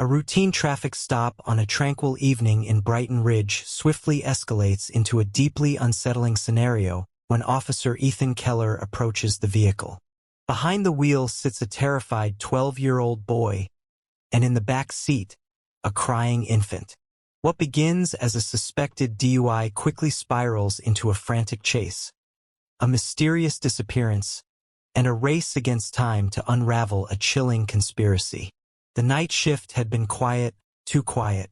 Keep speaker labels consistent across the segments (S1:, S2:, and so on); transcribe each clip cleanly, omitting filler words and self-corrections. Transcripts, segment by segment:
S1: A routine traffic stop on a tranquil evening in Brighton Ridge swiftly escalates into a deeply unsettling scenario when Officer Ethan Keller approaches the vehicle. Behind the wheel sits a terrified 12-year-old boy, and in the back seat, a crying infant. What begins as a suspected DUI quickly spirals into a frantic chase, a mysterious disappearance, and a race against time to unravel a chilling conspiracy. The night shift had been quiet, too quiet.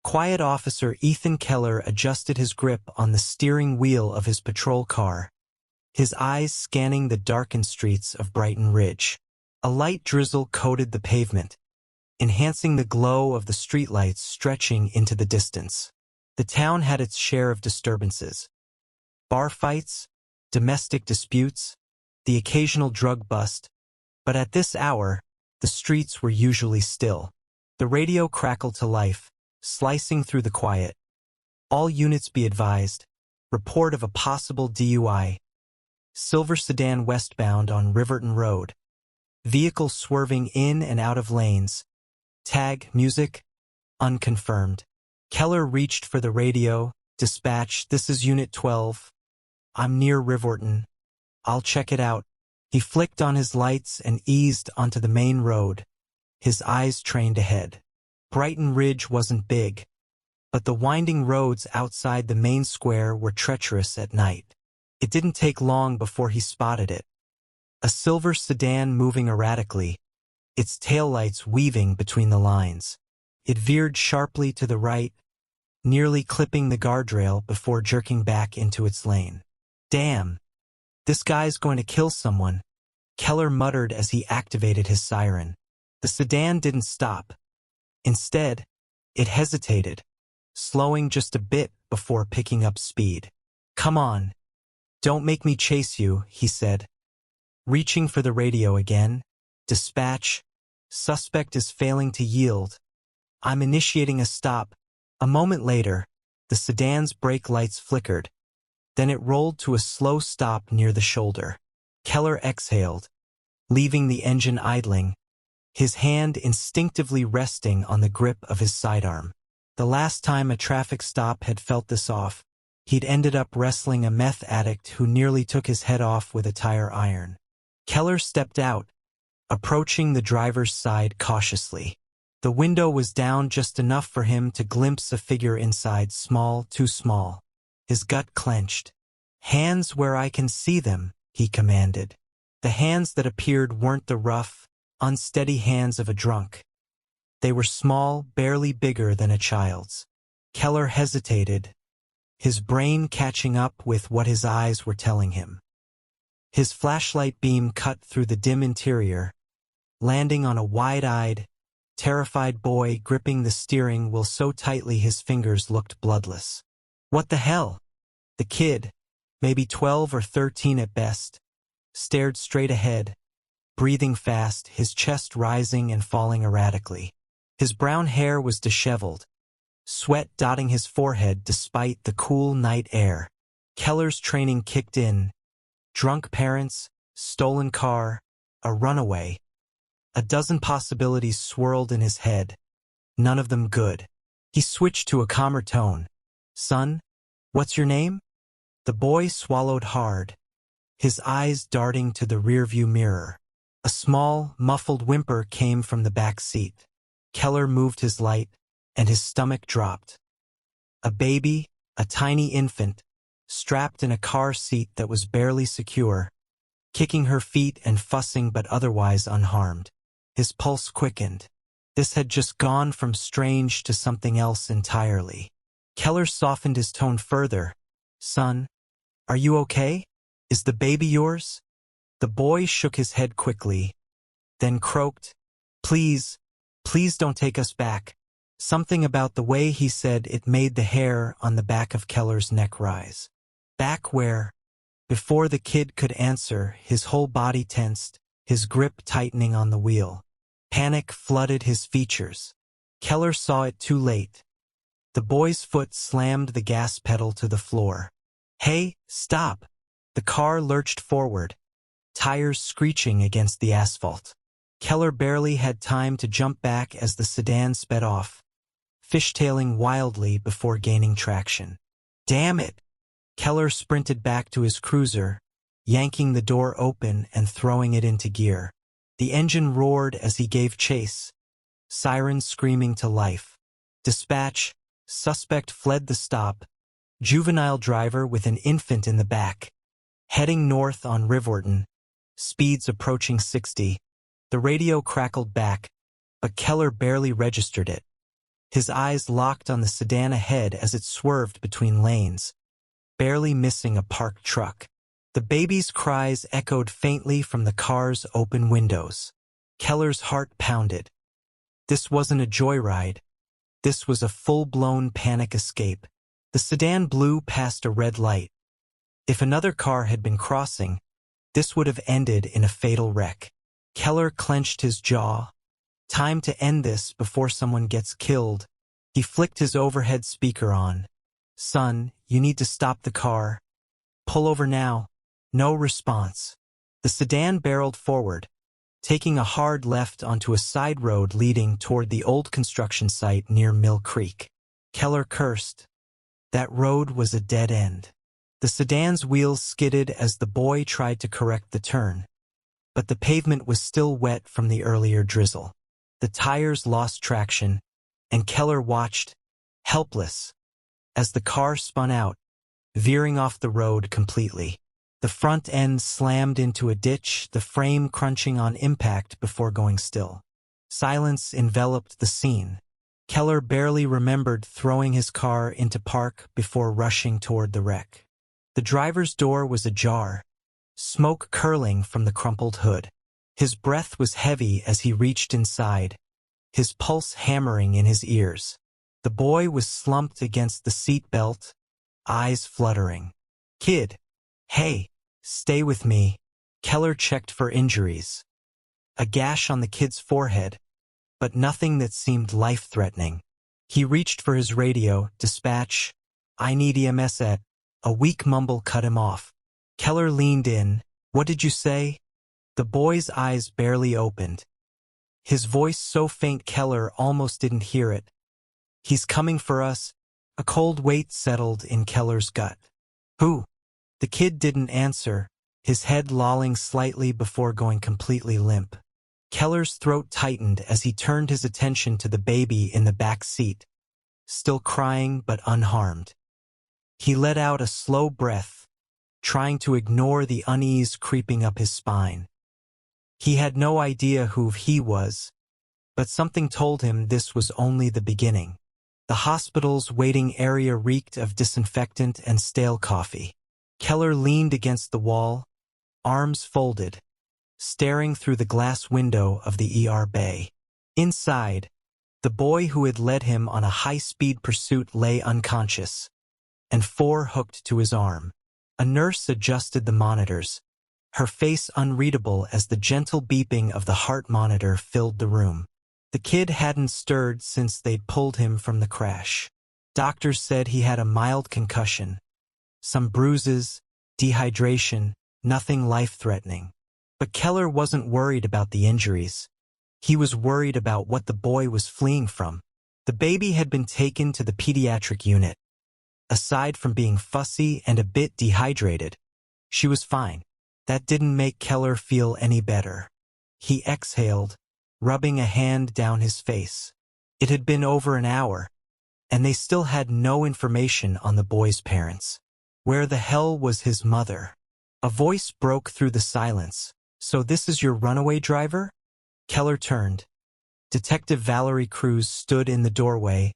S1: Quiet Officer Ethan Keller adjusted his grip on the steering wheel of his patrol car, his eyes scanning the darkened streets of Brighton Ridge. A light drizzle coated the pavement, enhancing the glow of the streetlights stretching into the distance. The town had its share of disturbances. Bar fights, domestic disputes, the occasional drug bust, but at this hour, the streets were usually still. The radio crackled to life, slicing through the quiet. All units be advised. Report of a possible DUI. Silver sedan westbound on Riverton Road. Vehicle swerving in and out of lanes. Tag, music, unconfirmed. Keller reached for the radio. Dispatch, this is Unit 12. I'm near Riverton. I'll check it out. He flicked on his lights and eased onto the main road, his eyes trained ahead. Brighton Ridge wasn't big, but the winding roads outside the main square were treacherous at night. It didn't take long before he spotted it. A silver sedan moving erratically, its taillights weaving between the lines. It veered sharply to the right, nearly clipping the guardrail before jerking back into its lane. Damn! This guy's going to kill someone, Keller muttered as he activated his siren. The sedan didn't stop. Instead, it hesitated, slowing just a bit before picking up speed. Come on. Don't make me chase you, he said. Reaching for the radio again. Dispatch. Suspect is failing to yield. I'm initiating a stop. A moment later, the sedan's brake lights flickered. Then it rolled to a slow stop near the shoulder. Keller exhaled, leaving the engine idling, his hand instinctively resting on the grip of his sidearm. The last time a traffic stop had felt this off, he'd ended up wrestling a meth addict who nearly took his head off with a tire iron. Keller stepped out, approaching the driver's side cautiously. The window was down just enough for him to glimpse a figure inside, small, too small. His gut clenched. Hands where I can see them, he commanded. The hands that appeared weren't the rough, unsteady hands of a drunk. They were small, barely bigger than a child's. Keller hesitated, his brain catching up with what his eyes were telling him. His flashlight beam cut through the dim interior, landing on a wide-eyed, terrified boy gripping the steering wheel so tightly his fingers looked bloodless. What the hell? The kid, maybe 12 or 13 at best, stared straight ahead, breathing fast, his chest rising and falling erratically. His brown hair was disheveled, sweat dotting his forehead despite the cool night air. Keller's training kicked in. Drunk parents, stolen car, a runaway. A dozen possibilities swirled in his head, none of them good. He switched to a calmer tone. Son, what's your name? The boy swallowed hard, his eyes darting to the rearview mirror. A small, muffled whimper came from the back seat. Keller moved his light, and his stomach dropped. A baby, a tiny infant, strapped in a car seat that was barely secure, kicking her feet and fussing but otherwise unharmed. His pulse quickened. This had just gone from strange to something else entirely. Keller softened his tone further. Son, are you okay? Is the baby yours? The boy shook his head quickly, then croaked, Please, please don't take us back. Something about the way he said it made the hair on the back of Keller's neck rise. Back where? Before the kid could answer, his whole body tensed, his grip tightening on the wheel. Panic flooded his features. Keller saw it too late. The boy's foot slammed the gas pedal to the floor. Hey, stop! The car lurched forward, tires screeching against the asphalt. Keller barely had time to jump back as the sedan sped off, fishtailing wildly before gaining traction. Damn it! Keller sprinted back to his cruiser, yanking the door open and throwing it into gear. The engine roared as he gave chase, sirens screaming to life. Dispatch, suspect fled the stop, juvenile driver with an infant in the back. Heading north on Riverton, speeds approaching 60. The radio crackled back, but Keller barely registered it. His eyes locked on the sedan ahead as it swerved between lanes, barely missing a parked truck. The baby's cries echoed faintly from the car's open windows. Keller's heart pounded. This wasn't a joyride. This was a full-blown panic escape. The sedan blew past a red light. If another car had been crossing, this would have ended in a fatal wreck. Keller clenched his jaw. Time to end this before someone gets killed. He flicked his overhead speaker on. Son, you need to stop the car. Pull over now. No response. The sedan barreled forward, taking a hard left onto a side road leading toward the old construction site near Mill Creek. Keller cursed. That road was a dead end. The sedan's wheels skidded as the boy tried to correct the turn, but the pavement was still wet from the earlier drizzle. The tires lost traction, and Keller watched, helpless, as the car spun out, veering off the road completely. The front end slammed into a ditch, the frame crunching on impact before going still. Silence enveloped the scene. Keller barely remembered throwing his car into park before rushing toward the wreck. The driver's door was ajar, smoke curling from the crumpled hood. His breath was heavy as he reached inside, his pulse hammering in his ears. The boy was slumped against the seat belt, eyes fluttering. Kid, hey, stay with me. Keller checked for injuries. A gash on the kid's forehead, but nothing that seemed life-threatening. He reached for his radio. Dispatch, I need EMS at... A weak mumble cut him off. Keller leaned in. What did you say? The boy's eyes barely opened. His voice so faint Keller almost didn't hear it. He's coming for us. A cold weight settled in Keller's gut. Who? The kid didn't answer, his head lolling slightly before going completely limp. Keller's throat tightened as he turned his attention to the baby in the back seat, still crying but unharmed. He let out a slow breath, trying to ignore the unease creeping up his spine. He had no idea who he was, but something told him this was only the beginning. The hospital's waiting area reeked of disinfectant and stale coffee. Keller leaned against the wall, arms folded, staring through the glass window of the ER bay. Inside, the boy who had led him on a high-speed pursuit lay unconscious, and 4 hooked to his arm. A nurse adjusted the monitors, her face unreadable as the gentle beeping of the heart monitor filled the room. The kid hadn't stirred since they'd pulled him from the crash. Doctors said he had a mild concussion, some bruises, dehydration, nothing life-threatening. But Keller wasn't worried about the injuries. He was worried about what the boy was fleeing from. The baby had been taken to the pediatric unit. Aside from being fussy and a bit dehydrated, she was fine. That didn't make Keller feel any better. He exhaled, rubbing a hand down his face. It had been over an hour, and they still had no information on the boy's parents. Where the hell was his mother? A voice broke through the silence. So this is your runaway driver? Keller turned. Detective Valerie Cruz stood in the doorway,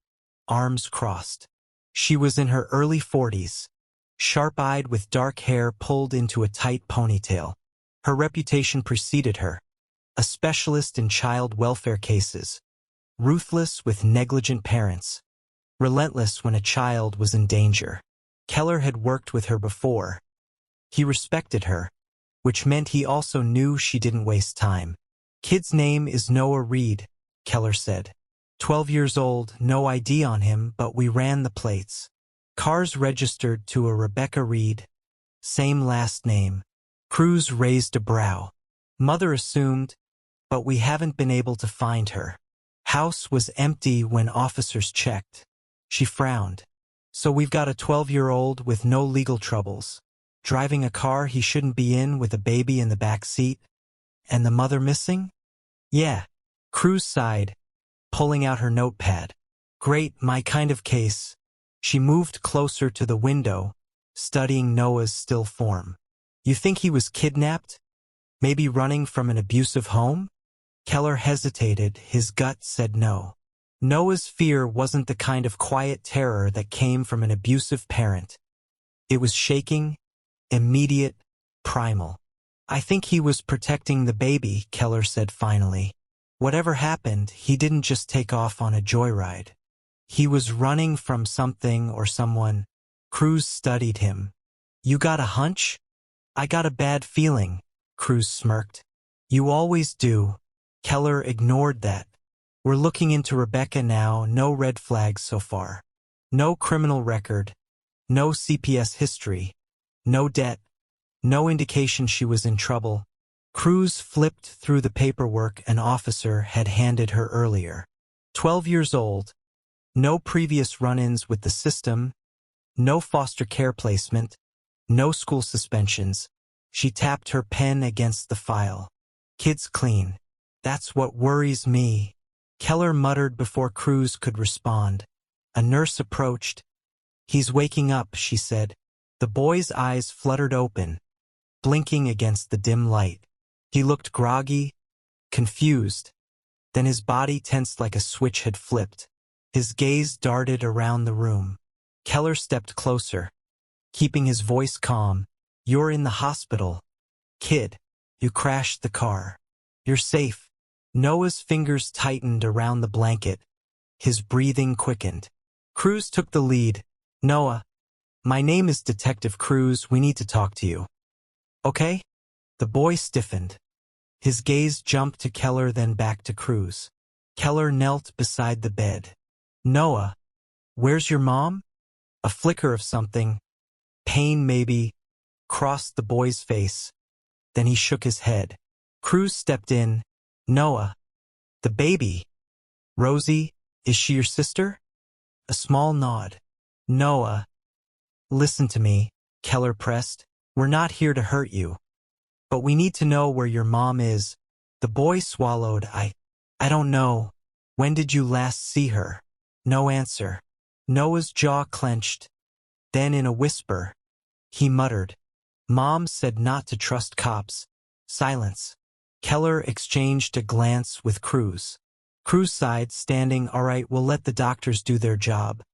S1: arms crossed. She was in her early 40s, sharp-eyed with dark hair pulled into a tight ponytail. Her reputation preceded her, a specialist in child welfare cases, ruthless with negligent parents, relentless when a child was in danger. Keller had worked with her before. He respected her, which meant he also knew she didn't waste time. Kid's name is Noah Reed, Keller said. 12 years old, no ID on him, but we ran the plates. Cars registered to a Rebecca Reed, same last name. Cruz raised a brow. Mother assumed, but we haven't been able to find her. House was empty when officers checked. She frowned. So we've got a 12-year-old with no legal troubles, driving a car he shouldn't be in with a baby in the back seat, and the mother missing? Yeah. Cruz sighed, pulling out her notepad. Great, my kind of case. She moved closer to the window, studying Noah's still form. You think he was kidnapped? Maybe running from an abusive home? Keller hesitated. His gut said no. Noah's fear wasn't the kind of quiet terror that came from an abusive parent. It was shaking, immediate, primal. I think he was protecting the baby, Keller said finally. Whatever happened, he didn't just take off on a joyride. He was running from something or someone. Cruz studied him. You got a hunch? I got a bad feeling, Cruz smirked. You always do. Keller ignored that. We're looking into Rebecca now, no red flags so far. No criminal record, no CPS history, no debt, no indication she was in trouble. Cruz flipped through the paperwork an officer had handed her earlier. 12 years old, no previous run-ins with the system, no foster care placement, no school suspensions. She tapped her pen against the file. Kid's clean. That's what worries me. Keller muttered before Cruz could respond. A nurse approached. He's waking up, she said. The boy's eyes fluttered open, blinking against the dim light. He looked groggy, confused. Then his body tensed like a switch had flipped. His gaze darted around the room. Keller stepped closer, keeping his voice calm. You're in the hospital. Kid, you crashed the car. You're safe. Noah's fingers tightened around the blanket. His breathing quickened. Cruz took the lead. Noah, my name is Detective Cruz. We need to talk to you. Okay? The boy stiffened. His gaze jumped to Keller, then back to Cruz. Keller knelt beside the bed. Noah, where's your mom? A flicker of something, pain maybe, crossed the boy's face. Then he shook his head. Cruz stepped in. Noah, the baby. Rosie, is she your sister? A small nod. Noah, listen to me, Keller pressed. We're not here to hurt you. But we need to know where your mom is. The boy swallowed. I don't know. When did you last see her? No answer. Noah's jaw clenched. Then in a whisper, he muttered, Mom said not to trust cops. Silence. Keller exchanged a glance with Cruz. Cruz sighed, standing. All right, we'll let the doctors do their job.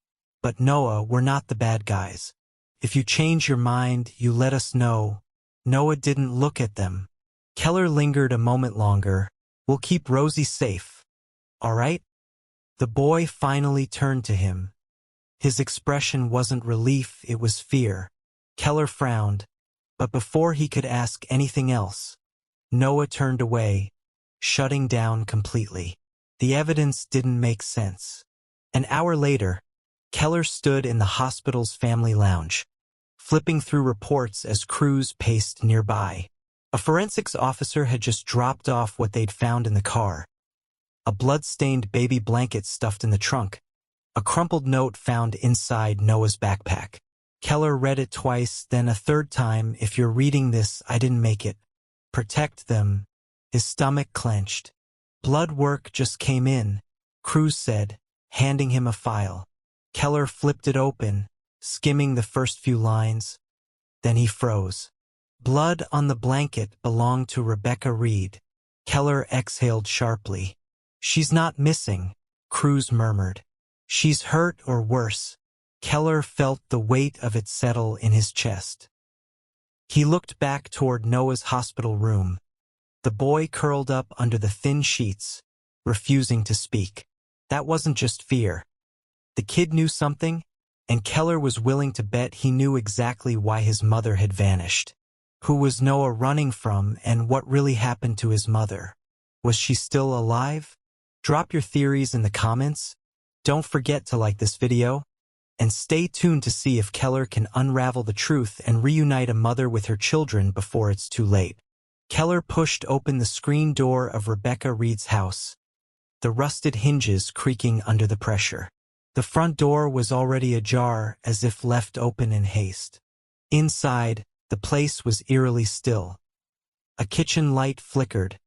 S1: But Noah, we're not the bad guys. If you change your mind, you let us know. Noah didn't look at them. Keller lingered a moment longer. We'll keep Rosie safe. All right? The boy finally turned to him. His expression wasn't relief, it was fear. Keller frowned, but before he could ask anything else, Noah turned away, shutting down completely. The evidence didn't make sense. An hour later, Keller stood in the hospital's family lounge, flipping through reports as Cruz paced nearby. A forensics officer had just dropped off what they'd found in the car. A blood-stained baby blanket stuffed in the trunk. A crumpled note found inside Noah's backpack. Keller read it twice, then a third time. If you're reading this, I didn't make it. Protect them. His stomach clenched. Blood work just came in, Cruz said, handing him a file. Keller flipped it open, skimming the first few lines. Then he froze. Blood on the blanket belonged to Rebecca Reed. Keller exhaled sharply. She's not missing, Cruz murmured. She's hurt or worse. Keller felt the weight of it settle in his chest. He looked back toward Noah's hospital room. The boy curled up under the thin sheets, refusing to speak. That wasn't just fear. The kid knew something, and Keller was willing to bet he knew exactly why his mother had vanished. Who was Noah running from, and what really happened to his mother? Was she still alive? Drop your theories in the comments. Don't forget to like this video. And stay tuned to see if Keller can unravel the truth and reunite a mother with her children before it's too late. Keller pushed open the screen door of Rebecca Reed's house, the rusted hinges creaking under the pressure. The front door was already ajar, as if left open in haste. Inside, the place was eerily still. A kitchen light flickered,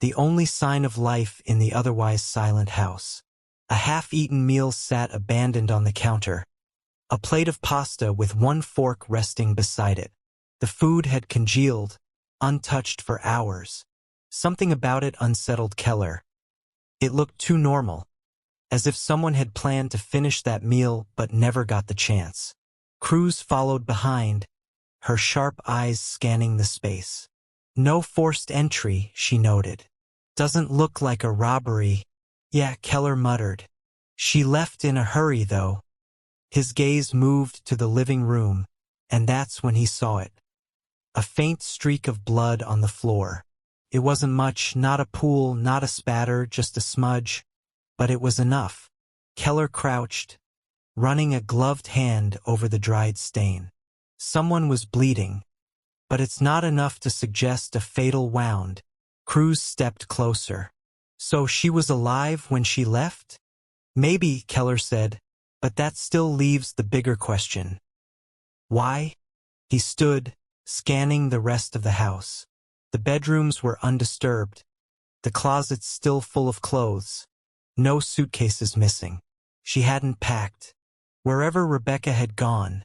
S1: the only sign of life in the otherwise silent house. A half-eaten meal sat abandoned on the counter, a plate of pasta with one fork resting beside it. The food had congealed, untouched for hours. Something about it unsettled Keller. It looked too normal, as if someone had planned to finish that meal but never got the chance. Cruz followed behind, her sharp eyes scanning the space. No forced entry, she noted. Doesn't look like a robbery. Yeah, Keller muttered. She left in a hurry, though. His gaze moved to the living room, and that's when he saw it. A faint streak of blood on the floor. It wasn't much, not a pool, not a spatter, just a smudge. But it was enough. Keller crouched, running a gloved hand over the dried stain. Someone was bleeding, but it's not enough to suggest a fatal wound. Cruz stepped closer. So she was alive when she left? Maybe, Keller said, but that still leaves the bigger question. Why? He stood, scanning the rest of the house. The bedrooms were undisturbed, the closets still full of clothes. No suitcases missing. She hadn't packed. Wherever Rebecca had gone,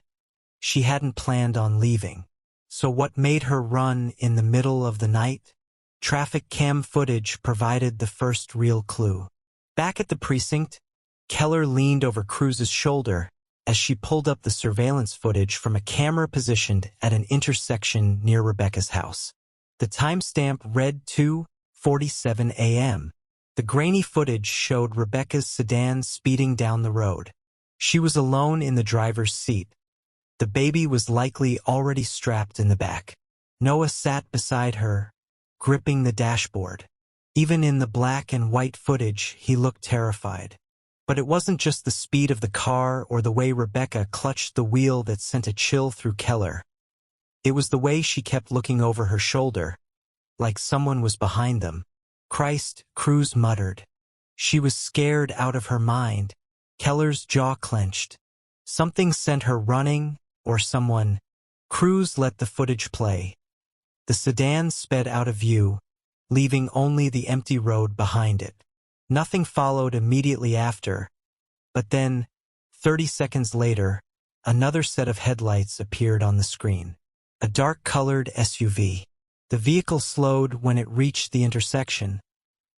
S1: she hadn't planned on leaving. So what made her run in the middle of the night? Traffic cam footage provided the first real clue. Back at the precinct, Keller leaned over Cruz's shoulder as she pulled up the surveillance footage from a camera positioned at an intersection near Rebecca's house. The timestamp read 2:47 a.m. The grainy footage showed Rebecca's sedan speeding down the road. She was alone in the driver's seat. The baby was likely already strapped in the back. Noah sat beside her, gripping the dashboard. Even in the black and white footage, he looked terrified. But it wasn't just the speed of the car or the way Rebecca clutched the wheel that sent a chill through Keller. It was the way she kept looking over her shoulder, like someone was behind them. Christ, Cruz muttered. She was scared out of her mind. Keller's jaw clenched. Something sent her running, or someone. Cruz let the footage play. The sedan sped out of view, leaving only the empty road behind it. Nothing followed immediately after, but then, 30 seconds later, another set of headlights appeared on the screen. A dark-colored SUV. The vehicle slowed when it reached the intersection.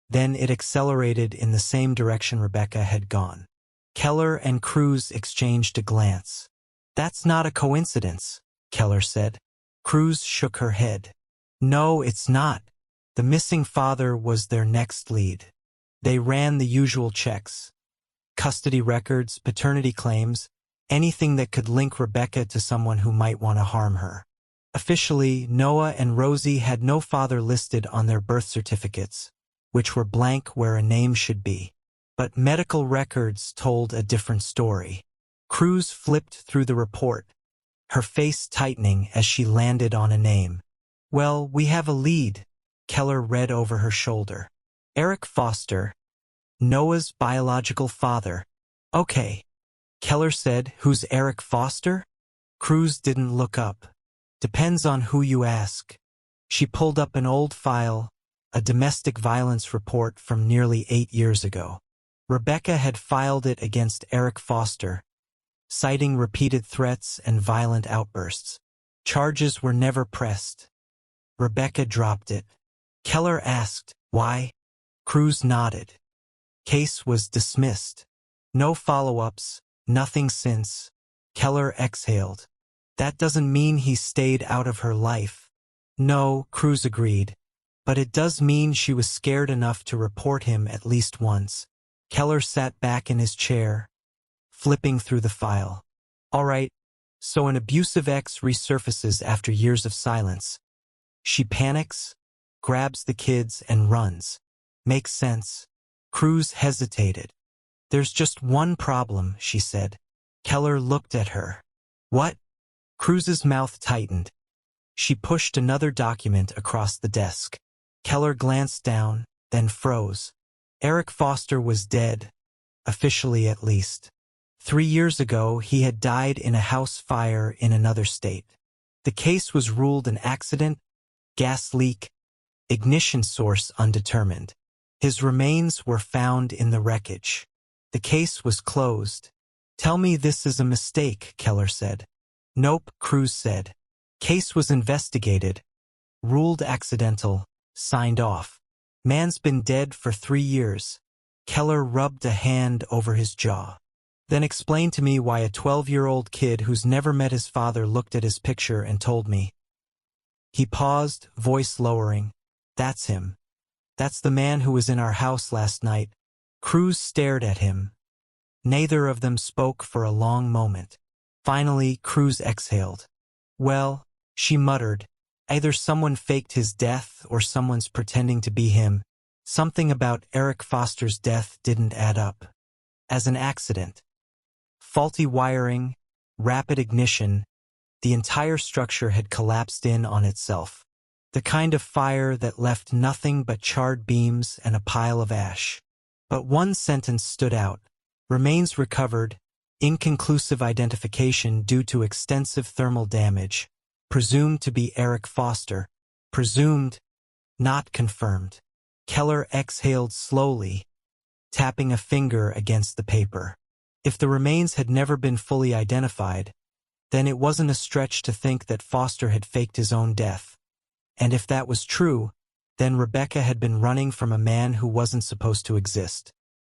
S1: Then it accelerated in the same direction Rebecca had gone. Keller and Cruz exchanged a glance. That's not a coincidence, Keller said. Cruz shook her head. No, it's not. The missing father was their next lead. They ran the usual checks. Custody records, paternity claims, anything that could link Rebecca to someone who might want to harm her. Officially, Noah and Rosie had no father listed on their birth certificates, which were blank where a name should be. But medical records told a different story. Cruz flipped through the report, her face tightening as she landed on a name. Well, we have a lead, Keller read over her shoulder. Eric Foster, Noah's biological father. Okay, Keller said. Who's Eric Foster? Cruz didn't look up. Depends on who you ask. She pulled up an old file, a domestic violence report from nearly 8 years ago. Rebecca had filed it against Eric Foster, citing repeated threats and violent outbursts. Charges were never pressed. Rebecca dropped it. Keller asked, why? Cruz nodded. Case was dismissed. No follow-ups, nothing since. Keller exhaled. That doesn't mean he stayed out of her life. No, Cruz agreed. But it does mean she was scared enough to report him at least once. Keller sat back in his chair, flipping through the file. All right, so an abusive ex resurfaces after years of silence. She panics, grabs the kids, and runs. Makes sense. Cruz hesitated. There's just one problem, she said. Keller looked at her. What? Cruz's mouth tightened. She pushed another document across the desk. Keller glanced down, then froze. Eric Foster was dead, officially at least. 3 years ago, he had died in a house fire in another state. The case was ruled an accident, gas leak, ignition source undetermined. His remains were found in the wreckage. The case was closed. "Tell me this is a mistake," Keller said. "Nope," Cruz said. "Case was investigated, ruled accidental, signed off. Man's been dead for 3 years." Keller rubbed a hand over his jaw. "Then explain to me why a 12-year-old kid who's never met his father looked at his picture and told me." He paused, voice lowering. "That's him. That's the man who was in our house last night." Cruz stared at him. Neither of them spoke for a long moment. Finally, Cruz exhaled. "Well," she muttered, "either someone faked his death or someone's pretending to be him. Something about Eric Foster's death didn't add up. As an accident. Faulty wiring, rapid ignition, the entire structure had collapsed in on itself. The kind of fire that left nothing but charred beams and a pile of ash. But one sentence stood out. Remains recovered, inconclusive identification due to extensive thermal damage. Presumed to be Eric Foster. Presumed, not confirmed. Keller exhaled slowly, tapping a finger against the paper. If the remains had never been fully identified, then it wasn't a stretch to think that Foster had faked his own death. And if that was true, then Rebecca had been running from a man who wasn't supposed to exist.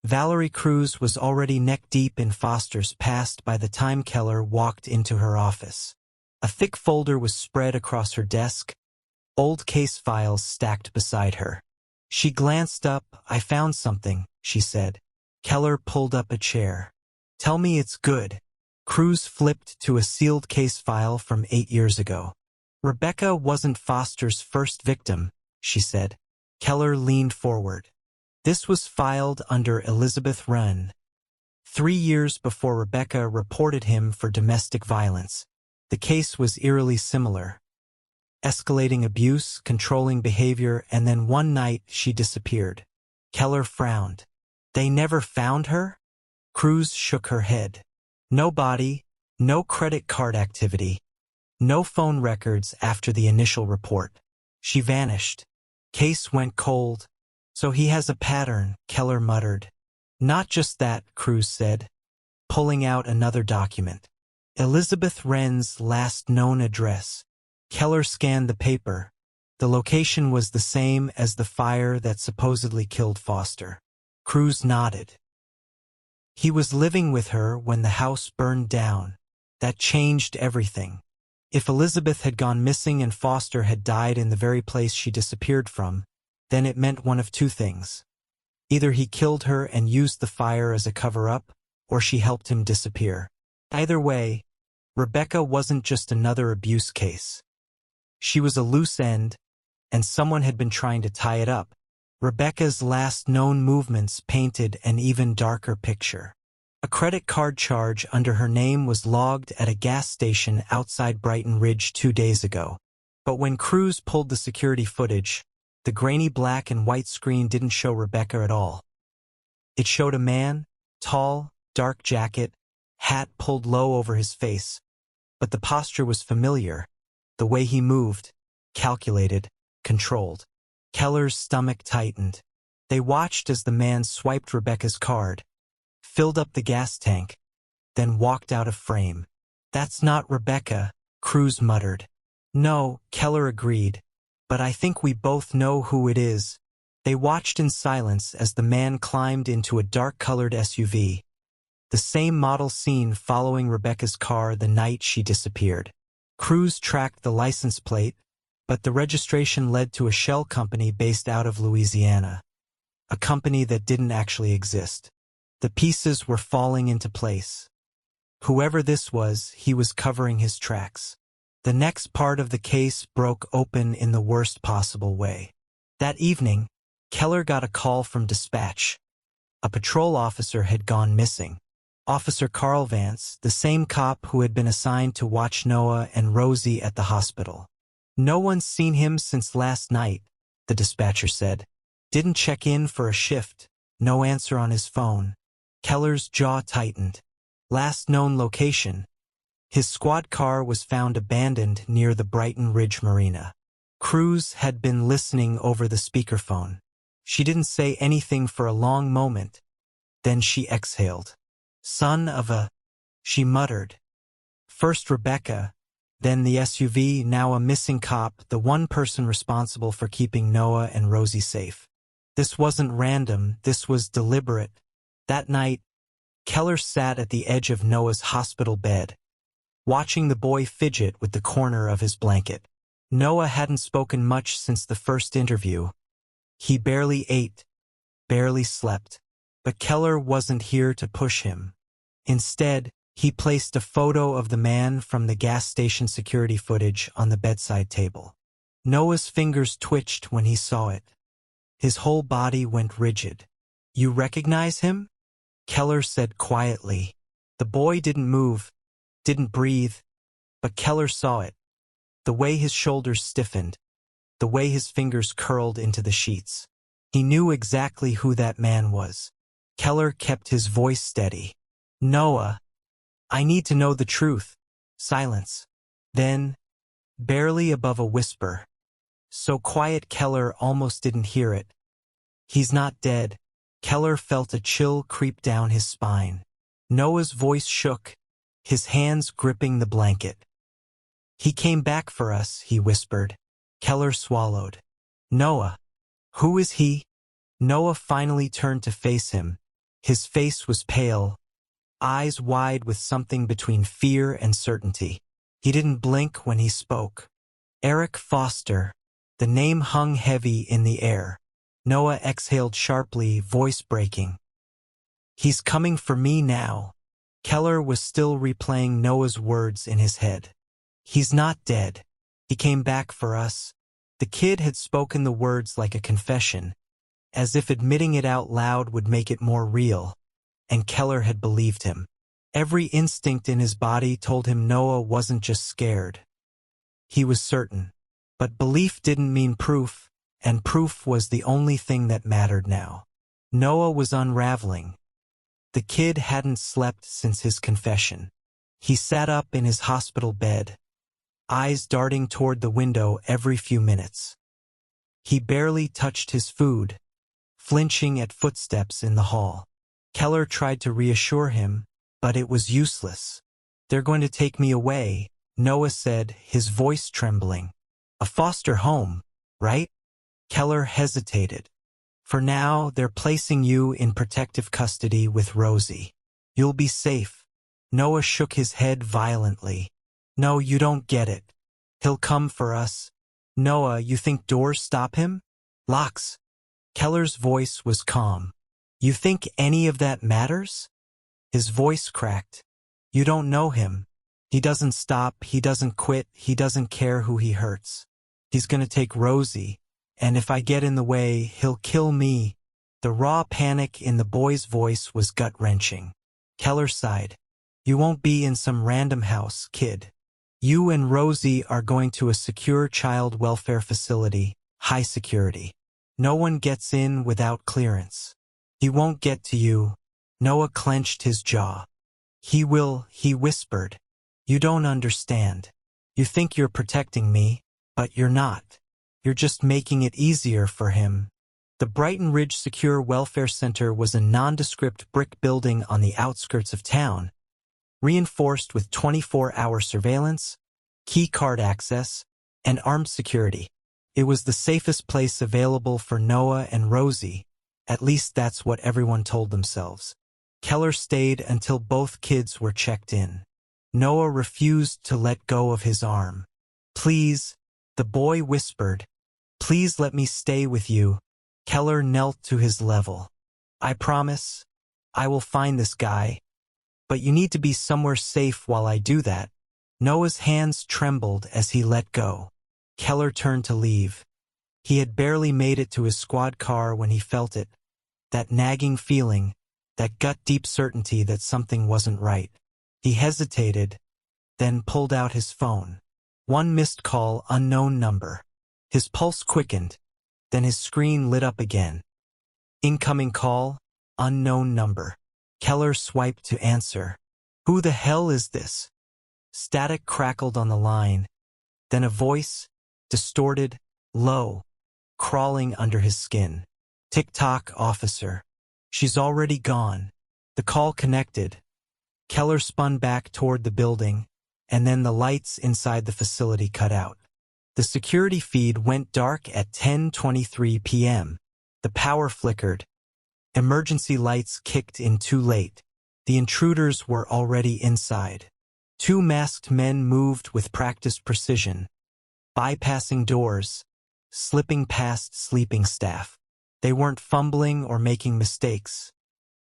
S1: Valerie Cruz was already neck-deep in Foster's past by the time Keller walked into her office. A thick folder was spread across her desk, old case files stacked beside her. She glanced up. "I found something," she said. Keller pulled up a chair. "Tell me it's good." Cruz flipped to a sealed case file from 8 years ago. "Rebecca wasn't Foster's first victim," she said. Keller leaned forward. "This was filed under Elizabeth Wren, 3 years before Rebecca reported him for domestic violence. The case was eerily similar. Escalating abuse, controlling behavior, and then one night she disappeared." Keller frowned. "They never found her?" Cruz shook her head. "No body, no credit card activity, no phone records after the initial report. She vanished. Case went cold. So he has a pattern," Keller muttered. "Not just that," Cruz said, pulling out another document. "Elizabeth Wren's last known address." Keller scanned the paper. The location was the same as the fire that supposedly killed Foster. Cruz nodded. "He was living with her when the house burned down. That changed everything. If Elizabeth had gone missing and Foster had died in the very place she disappeared from, then it meant one of two things. Either he killed her and used the fire as a cover-up, or she helped him disappear. Either way, Rebecca wasn't just another abuse case. She was a loose end, and someone had been trying to tie it up. Rebecca's last known movements painted an even darker picture. A credit card charge under her name was logged at a gas station outside Brighton Ridge 2 days ago. But when Cruz pulled the security footage, the grainy black and white screen didn't show Rebecca at all. It showed a man, tall, dark jacket, hat pulled low over his face. But the posture was familiar. The way he moved, calculated, controlled. Keller's stomach tightened. They watched as the man swiped Rebecca's card, filled up the gas tank, then walked out of frame. "That's not Rebecca," Cruz muttered. "No," Keller agreed, "but I think we both know who it is." They watched in silence as the man climbed into a dark-colored SUV, the same model seen following Rebecca's car the night she disappeared. Cruz tracked the license plate, but the registration led to a shell company based out of Louisiana, a company that didn't actually exist. The pieces were falling into place. Whoever this was, he was covering his tracks. The next part of the case broke open in the worst possible way. That evening, Keller got a call from dispatch. A patrol officer had gone missing. Officer Carl Vance, the same cop who had been assigned to watch Noah and Rosie at the hospital. No one's seen him since last night, the dispatcher said. Didn't check in for a shift. No answer on his phone. Keller's jaw tightened. Last known location. His squad car was found abandoned near the Brighton Ridge Marina. Cruz had been listening over the speakerphone. She didn't say anything for a long moment. Then she exhaled. Son of a... she muttered. First Rebecca, then the SUV, now a missing cop, the one person responsible for keeping Noah and Rosie safe. This wasn't random, this was deliberate. That night, Keller sat at the edge of Noah's hospital bed, watching the boy fidget with the corner of his blanket. Noah hadn't spoken much since the first interview. He barely ate, barely slept. But Keller wasn't here to push him. Instead, he placed a photo of the man from the gas station security footage on the bedside table. Noah's fingers twitched when he saw it. His whole body went rigid. You recognize him? Keller said quietly. The boy didn't move, didn't breathe, but Keller saw it. The way his shoulders stiffened, the way his fingers curled into the sheets. He knew exactly who that man was. Keller kept his voice steady. Noah, I need to know the truth. Silence. Then, barely above a whisper, so quiet Keller almost didn't hear it. He's not dead. Keller felt a chill creep down his spine. Noah's voice shook, his hands gripping the blanket. He came back for us, he whispered. Keller swallowed. Noah. Who is he? Noah finally turned to face him. His face was pale, eyes wide with something between fear and certainty. He didn't blink when he spoke. Eric Foster. The name hung heavy in the air. Noah exhaled sharply, voice breaking. He's coming for me now. Keller was still replaying Noah's words in his head. He's not dead. He came back for us. The kid had spoken the words like a confession, as if admitting it out loud would make it more real, and Keller had believed him. Every instinct in his body told him Noah wasn't just scared. He was certain. But belief didn't mean proof, and proof was the only thing that mattered now. Noah was unraveling. The kid hadn't slept since his confession. He sat up in his hospital bed, eyes darting toward the window every few minutes. He barely touched his food, flinching at footsteps in the hall. Keller tried to reassure him, but it was useless. They're going to take me away, Noah said, his voice trembling. A foster home, right? Keller hesitated. For now, they're placing you in protective custody with Rosie. You'll be safe. Noah shook his head violently. No, you don't get it. He'll come for us. Noah, you think doors stop him? Locks. Keller's voice was calm. You think any of that matters? His voice cracked. You don't know him. He doesn't stop, he doesn't quit, he doesn't care who he hurts. He's gonna take Rosie, and if I get in the way, he'll kill me. The raw panic in the boy's voice was gut-wrenching. Keller sighed. You won't be in some random house, kid. You and Rosie are going to a secure child welfare facility, high security. No one gets in without clearance. He won't get to you. Noah clenched his jaw. He will, he whispered. You don't understand. You think you're protecting me, but you're not. You're just making it easier for him. The Brighton Ridge Secure Welfare Center was a nondescript brick building on the outskirts of town, reinforced with 24-hour surveillance, key card access, and armed security. It was the safest place available for Noah and Rosie. At least that's what everyone told themselves. Keller stayed until both kids were checked in. Noah refused to let go of his arm. Please, the boy whispered. Please let me stay with you. Keller knelt to his level. I promise. I will find this guy. But you need to be somewhere safe while I do that. Noah's hands trembled as he let go. Keller turned to leave. He had barely made it to his squad car when he felt it. That nagging feeling, that gut-deep certainty that something wasn't right. He hesitated, then pulled out his phone. One missed call, unknown number. His pulse quickened, then his screen lit up again. Incoming call, unknown number. Keller swiped to answer. Who the hell is this? Static crackled on the line, then a voice, distorted, low, crawling under his skin. Tick-tock, officer. She's already gone. The call connected. Keller spun back toward the building, and then the lights inside the facility cut out. The security feed went dark at 10:23 p.m. The power flickered. Emergency lights kicked in too late. The intruders were already inside. Two masked men moved with practiced precision, bypassing doors, slipping past sleeping staff. They weren't fumbling or making mistakes.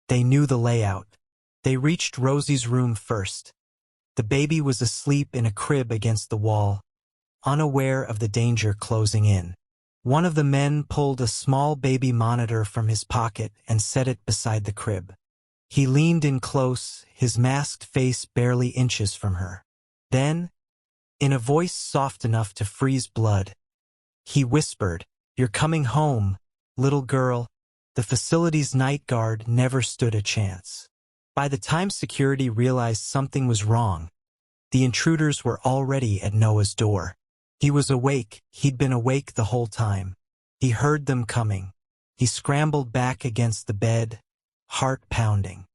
S1: They knew the layout. They reached Rosie's room first. The baby was asleep in a crib against the wall, unaware of the danger closing in. One of the men pulled a small baby monitor from his pocket and set it beside the crib. He leaned in close, his masked face barely inches from her. Then, in a voice soft enough to freeze blood, he whispered, "You're coming home, little girl." The facility's night guard never stood a chance. By the time security realized something was wrong, the intruders were already at Noah's door. He was awake. He'd been awake the whole time. He heard them coming. He scrambled back against the bed, heart pounding.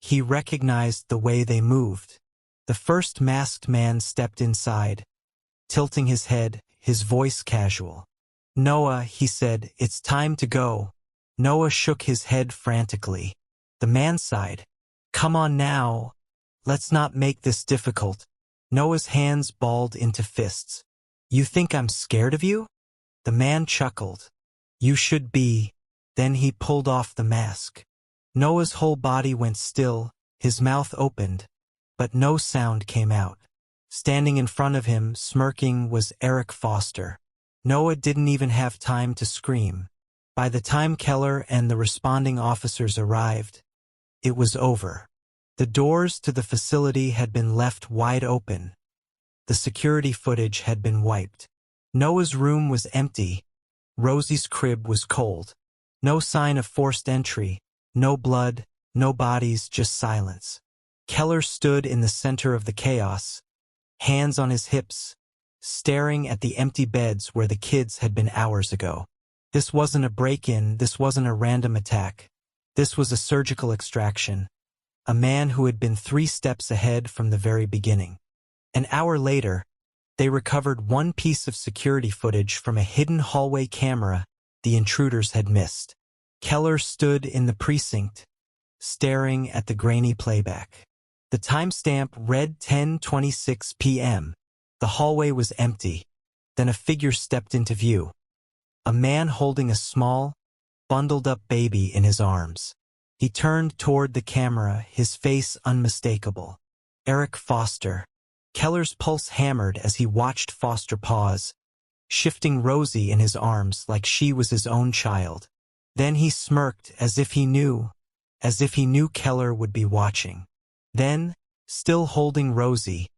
S1: He recognized the way they moved. The first masked man stepped inside, tilting his head, his voice casual. "Noah," he said, "it's time to go." Noah shook his head frantically. The man sighed. "Come on now. Let's not make this difficult." Noah's hands balled into fists. "You think I'm scared of you?" The man chuckled. "You should be." Then he pulled off the mask. Noah's whole body went still, his mouth opened, but no sound came out. Standing in front of him, smirking, was Eric Foster. Noah didn't even have time to scream. By the time Keller and the responding officers arrived, it was over. The doors to the facility had been left wide open. The security footage had been wiped. Noah's room was empty. Rosie's crib was cold. No sign of forced entry, no blood, no bodies, just silence. Keller stood in the center of the chaos, hands on his hips, staring at the empty beds where the kids had been hours ago. This wasn't a break-in, this wasn't a random attack. This was a surgical extraction. A man who had been 3 steps ahead from the very beginning. An hour later, they recovered one piece of security footage from a hidden hallway camera the intruders had missed. Keller stood in the precinct, staring at the grainy playback. The timestamp read 10:26 p.m. The hallway was empty. Then a figure stepped into view. A man holding a small, bundled-up baby in his arms. He turned toward the camera, his face unmistakable. Eric Foster. Keller's pulse hammered as he watched Foster pause, shifting Rosie in his arms like she was his own child. Then he smirked as if he knew Keller would be watching. Then, still holding Rosie,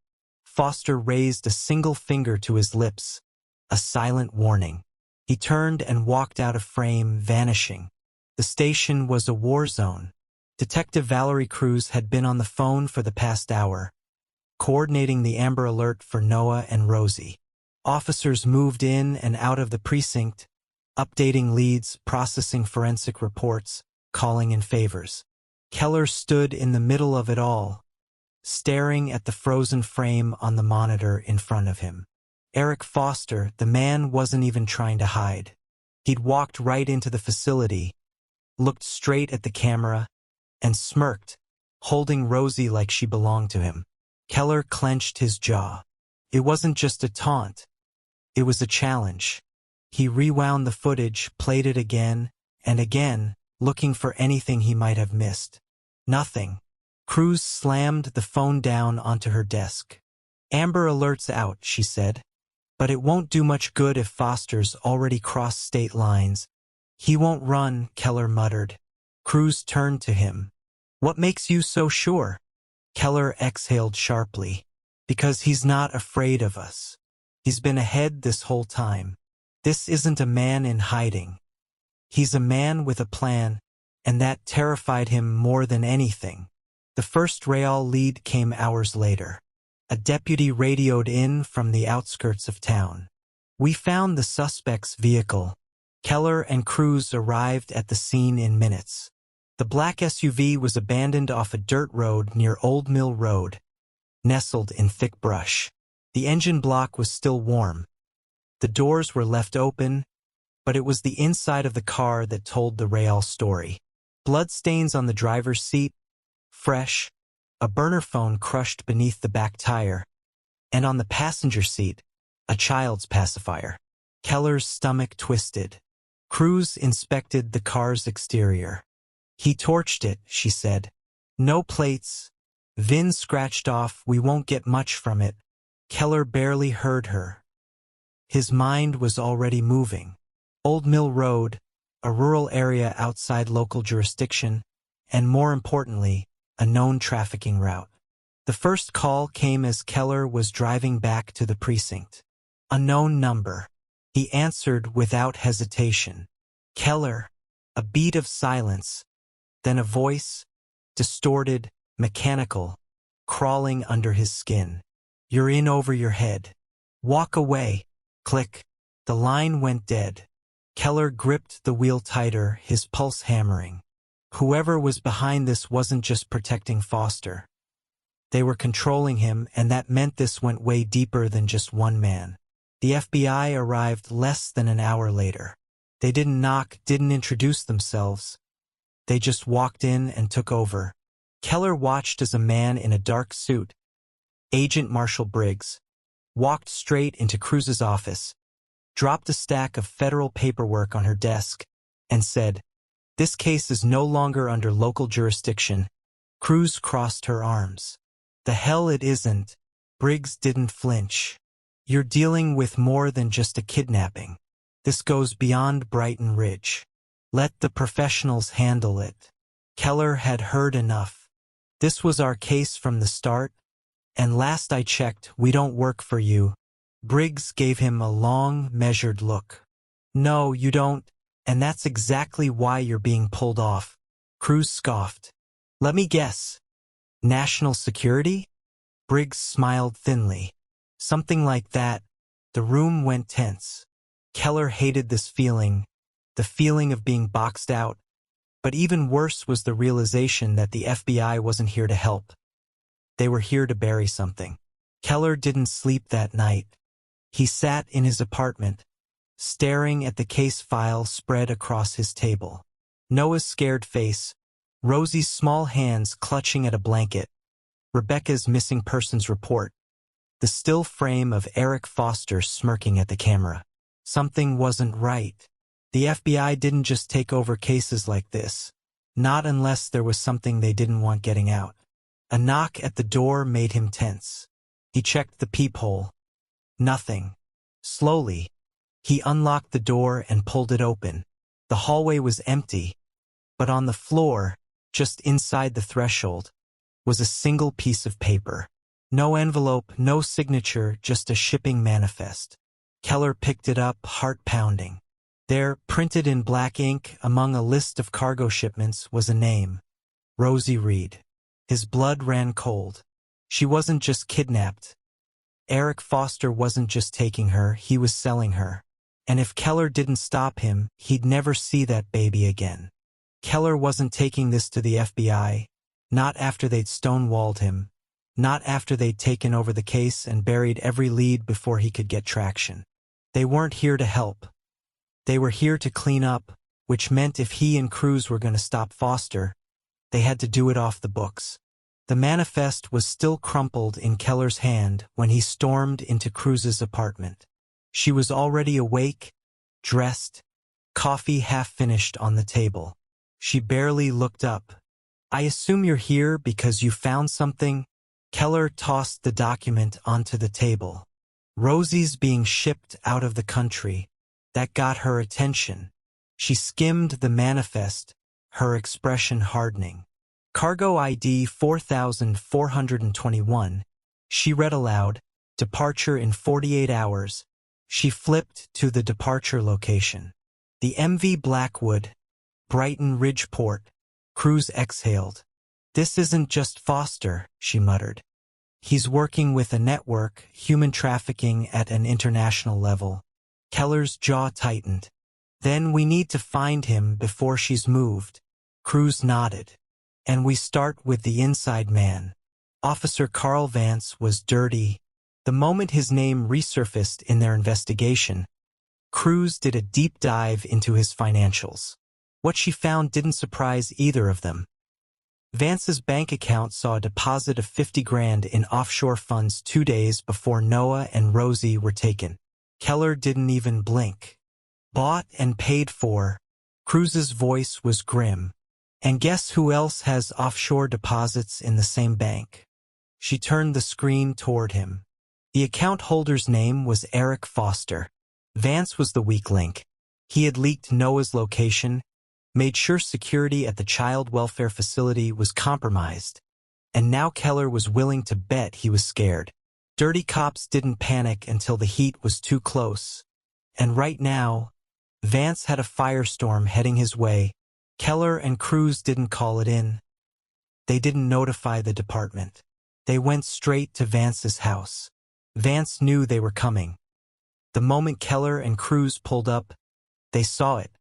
S1: Foster raised a single finger to his lips, a silent warning. He turned and walked out of frame, vanishing. The station was a war zone. Detective Valerie Cruz had been on the phone for the past hour, coordinating the Amber Alert for Noah and Rosie. Officers moved in and out of the precinct, updating leads, processing forensic reports, calling in favors. Keller stood in the middle of it all, staring at the frozen frame on the monitor in front of him. Eric Foster, the man, wasn't even trying to hide. He'd walked right into the facility, looked straight at the camera, and smirked, holding Rosie like she belonged to him. Keller clenched his jaw. It wasn't just a taunt. It was a challenge. He rewound the footage, played it again and again, looking for anything he might have missed. Nothing. Cruz slammed the phone down onto her desk. "Amber Alert's out," she said. "But it won't do much good if Foster's already crossed state lines." "He won't run," Keller muttered. Cruz turned to him. "What makes you so sure?" Keller exhaled sharply. "Because he's not afraid of us." He's been ahead this whole time. This isn't a man in hiding. He's a man with a plan, and that terrified him more than anything. The first Real lead came hours later. A deputy radioed in from the outskirts of town. "We found the suspect's vehicle." Keller and Cruz arrived at the scene in minutes. The black SUV was abandoned off a dirt road near Old Mill Road, nestled in thick brush. The engine block was still warm. The doors were left open, but it was the inside of the car that told the Real story. Bloodstains on the driver's seat, fresh, a burner phone crushed beneath the back tire, and on the passenger seat, a child's pacifier. Keller's stomach twisted. Cruz inspected the car's exterior. "He torched it," she said. "No plates. VIN scratched off. We won't get much from it." Keller barely heard her. His mind was already moving. Old Mill Road, a rural area outside local jurisdiction, and more importantly, a known trafficking route. The first call came as Keller was driving back to the precinct. Unknown number. He answered without hesitation. "Keller." A beat of silence, then a voice, distorted, mechanical, crawling under his skin. "You're in over your head. Walk away." Click. The line went dead. Keller gripped the wheel tighter, his pulse hammering. Whoever was behind this wasn't just protecting Foster. They were controlling him, and that meant this went way deeper than just one man. The FBI arrived less than an hour later. They didn't knock, didn't introduce themselves. They just walked in and took over. Keller watched as a man in a dark suit, Agent Marshall Briggs, walked straight into Cruz's office, dropped a stack of federal paperwork on her desk, and said, "This case is no longer under local jurisdiction." Cruz crossed her arms. "The hell it isn't." Briggs didn't flinch. "You're dealing with more than just a kidnapping. This goes beyond Brighton Ridge. Let the professionals handle it." Keller had heard enough. "This was our case from the start, and last I checked, we don't work for you." Briggs gave him a long, measured look. "No, you don't, and that's exactly why you're being pulled off." Cruz scoffed. "Let me guess. National security?" Briggs smiled thinly. "Something like that." The room went tense. Keller hated this feeling, the feeling of being boxed out. But even worse was the realization that the FBI wasn't here to help. They were here to bury something. Keller didn't sleep that night. He sat in his apartment, staring at the case file spread across his table. Noah's scared face, Rosie's small hands clutching at a blanket, Rebecca's missing persons report, the still frame of Eric Foster smirking at the camera. Something wasn't right. The FBI didn't just take over cases like this, not unless there was something they didn't want getting out. A knock at the door made him tense. He checked the peephole. Nothing. Slowly, he unlocked the door and pulled it open. The hallway was empty, but on the floor, just inside the threshold, was a single piece of paper. No envelope, no signature, just a shipping manifest. Keller picked it up, heart pounding. There, printed in black ink, among a list of cargo shipments, was a name. Rosie Reed. His blood ran cold. She wasn't just kidnapped. Eric Foster wasn't just taking her, he was selling her. And if Keller didn't stop him, he'd never see that baby again. Keller wasn't taking this to the FBI, not after they'd stonewalled him, not after they'd taken over the case and buried every lead before he could get traction. They weren't here to help. They were here to clean up, which meant if he and Cruz were going to stop Foster, they had to do it off the books. The manifest was still crumpled in Keller's hand when he stormed into Cruz's apartment. She was already awake, dressed, coffee half finished on the table. She barely looked up. "I assume you're here because you found something?" Keller tossed the document onto the table. Rosie's being shipped out of the country. That got her attention. She skimmed the manifest, her expression hardening. "Cargo ID 4421, she read aloud, Departure in 48 hours. She flipped to the departure location. The MV Blackwood, Brighton Ridge Port. Cruz exhaled. This isn't just Foster, she muttered. He's working with a network, human trafficking at an international level. Keller's jaw tightened. Then we need to find him before she's moved. Cruz nodded. And we start with the inside man. Officer Carl Vance was dirty. The moment his name resurfaced in their investigation, Cruz did a deep dive into his financials. What she found didn't surprise either of them. Vance's bank account saw a deposit of 50 grand in offshore funds 2 days before Noah and Rosie were taken. Keller didn't even blink. Bought and paid for. Cruz's voice was grim. And guess who else has offshore deposits in the same bank? She turned the screen toward him. The account holder's name was Eric Foster. Vance was the weak link. He had leaked Noah's location, made sure security at the child welfare facility was compromised, and now Keller was willing to bet he was scared. Dirty cops didn't panic until the heat was too close. And right now, Vance had a firestorm heading his way. Keller and Cruz didn't call it in. They didn't notify the department. They went straight to Vance's house. Vance knew they were coming. The moment Keller and Cruz pulled up, they saw it.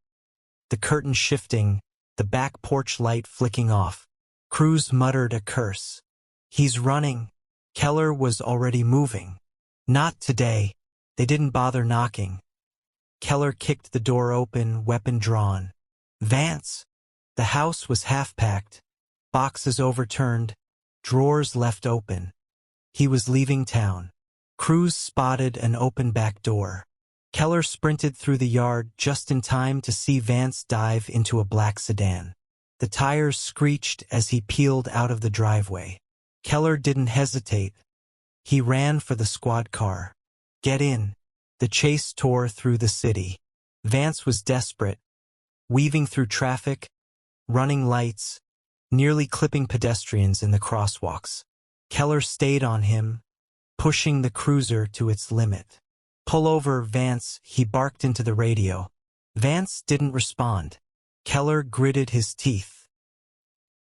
S1: The curtain shifting, the back porch light flicking off. Cruz muttered a curse. He's running. Keller was already moving. Not today. They didn't bother knocking. Keller kicked the door open, weapon drawn. Vance! The house was half-packed. Boxes overturned. Drawers left open. He was leaving town. Cruz spotted an open back door. Keller sprinted through the yard just in time to see Vance dive into a black sedan. The tires screeched as he peeled out of the driveway. Keller didn't hesitate. He ran for the squad car. Get in. The chase tore through the city. Vance was desperate, weaving through traffic, running lights, nearly clipping pedestrians in the crosswalks. Keller stayed on him, pushing the cruiser to its limit. Pull over, Vance, he barked into the radio. Vance didn't respond. Keller gritted his teeth.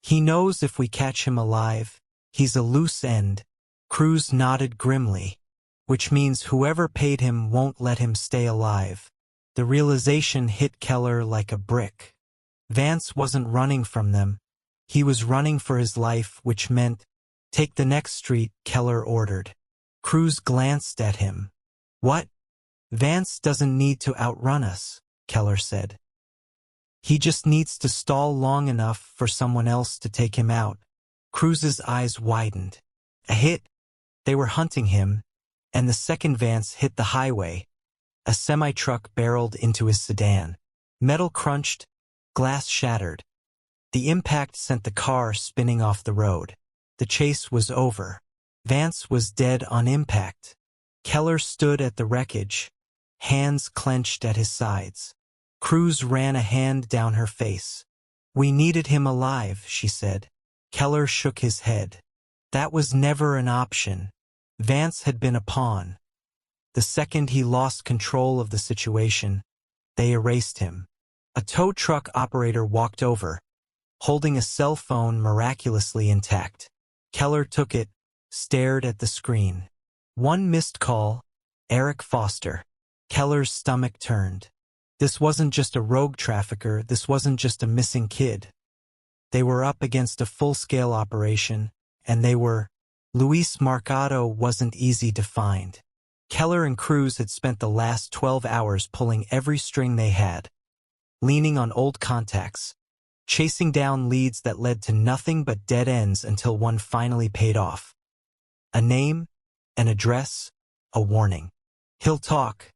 S1: He knows if we catch him alive, he's a loose end. Cruz nodded grimly, which means whoever paid him won't let him stay alive. The realization hit Keller like a brick. Vance wasn't running from them. He was running for his life, which meant, take the next street, Keller ordered. Cruz glanced at him. What? Vance doesn't need to outrun us, Keller said. He just needs to stall long enough for someone else to take him out. Cruz's eyes widened. A hit. They were hunting him, and the second Vance hit the highway. A semi-truck barreled into his sedan. Metal crunched, glass shattered. The impact sent the car spinning off the road. The chase was over. Vance was dead on impact. Keller stood at the wreckage, hands clenched at his sides. Cruz ran a hand down her face. We needed him alive, she said. Keller shook his head. That was never an option. Vance had been a pawn. The second he lost control of the situation, they erased him. A tow truck operator walked over, holding a cell phone miraculously intact. Keller took it, stared at the screen. One missed call, Eric Foster. Keller's stomach turned. This wasn't just a rogue trafficker, this wasn't just a missing kid. They were up against a full-scale operation, and they were. Luis Mercado wasn't easy to find. Keller and Cruz had spent the last 12 hours pulling every string they had, leaning on old contacts, chasing down leads that led to nothing but dead ends until one finally paid off. A name, an address, a warning. He'll talk,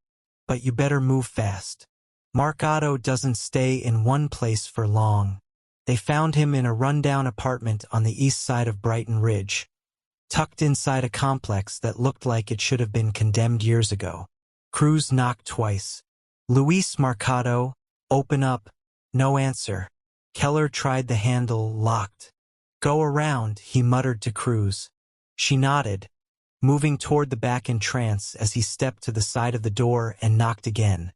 S1: but you better move fast. Mercado doesn't stay in one place for long. They found him in a rundown apartment on the east side of Brighton Ridge, tucked inside a complex that looked like it should have been condemned years ago. Cruz knocked twice. Luis Mercado, open up. No answer. Keller tried the handle, locked. Go around, he muttered to Cruz. She nodded. moving toward the back in trance as he stepped to the side of the door and knocked again.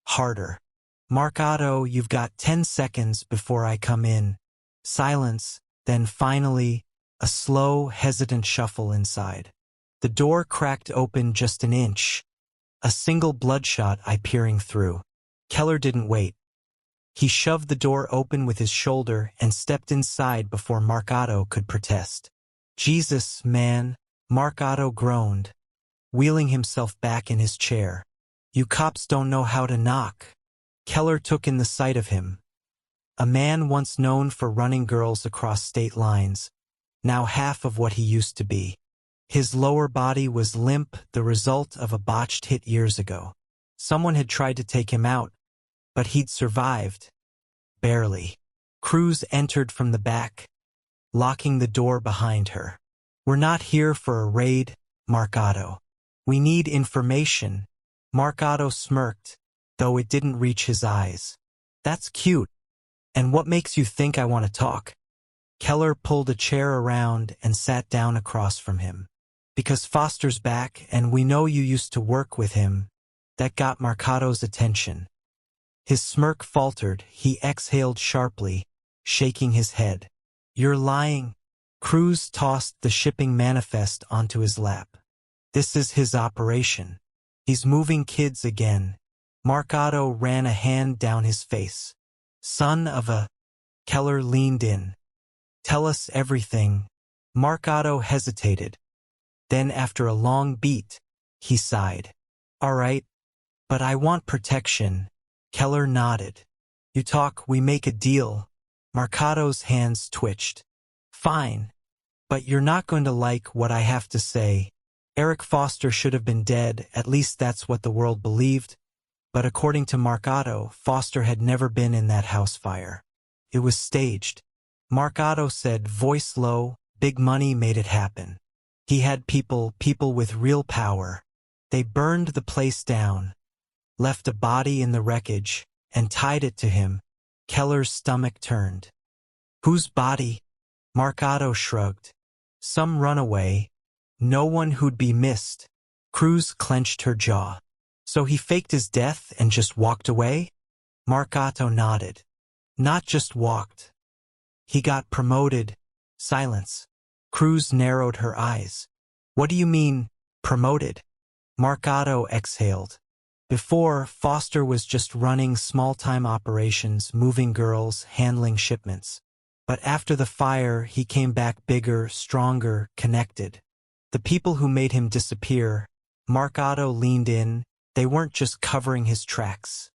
S1: Harder. "Mark Otto, you've got 10 seconds before I come in." Silence, then finally, a slow, hesitant shuffle inside. The door cracked open just an inch, a single bloodshot eye peering through. Keller didn't wait. He shoved the door open with his shoulder and stepped inside before Mark Otto could protest. "Jesus, man," Mark Otto groaned, wheeling himself back in his chair. "You cops don't know how to knock." Keller took in the sight of him. A man once known for running girls across state lines, now half of what he used to be. His lower body was limp, the result of a botched hit years ago. Someone had tried to take him out, but he'd survived. Barely. Cruz entered from the back, locking the door behind her. "We're not here for a raid, Mark Otto. We need information." Mark Otto smirked, though it didn't reach his eyes. "That's cute. And what makes you think I want to talk?" Keller pulled a chair around and sat down across from him. "Because Foster's back, and we know you used to work with him." That got Mark Otto's attention. His smirk faltered. He exhaled sharply, shaking his head. "You're lying." Cruz tossed the shipping manifest onto his lap. "This is his operation. He's moving kids again." Mark Otto ran a hand down his face. "Son of a..." Keller leaned in. "Tell us everything." Mark Otto hesitated. Then, after a long beat, he sighed. "All right, but I want protection." Keller nodded. "You talk, we make a deal." Mark Otto's hands twitched. "Fine, but you're not going to like what I have to say. Eric Foster should have been dead, at least that's what the world believed. But according to Mark Otto, Foster had never been in that house fire. It was staged." Mark Otto said, voice low. "Big money made it happen. He had people with real power. They burned the place down, left a body in the wreckage, and tied it to him." Keller's stomach turned. "Whose body?" Mark Otto shrugged. "Some runaway. No one who'd be missed." Cruz clenched her jaw. "So he faked his death and just walked away?" Mark Otto nodded. "Not just walked. He got promoted." Silence. Cruz narrowed her eyes. "What do you mean, promoted?" Mark Otto exhaled. "Before, Foster was just running small-time operations, moving girls, handling shipments. But after the fire, he came back bigger, stronger, connected. The people who made him disappear," Mark Otto leaned in, "they weren't just covering his tracks.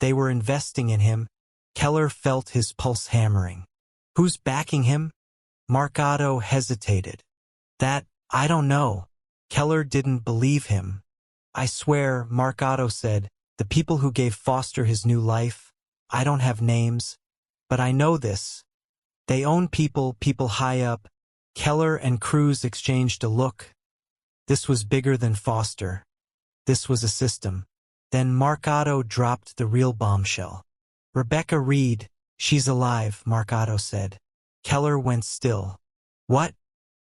S1: They were investing in him." Keller felt his pulse hammering. "Who's backing him?" Mark Otto hesitated. "That, I don't know." Keller didn't believe him. "I swear," Mark Otto said, "the people who gave Foster his new life, I don't have names, but I know this. They own people high up." Keller and Cruz exchanged a look. This was bigger than Foster. This was a system. Then Mark Otto dropped the real bombshell. "Rebecca Reed, she's alive," Mark Otto said. Keller went still. "What?"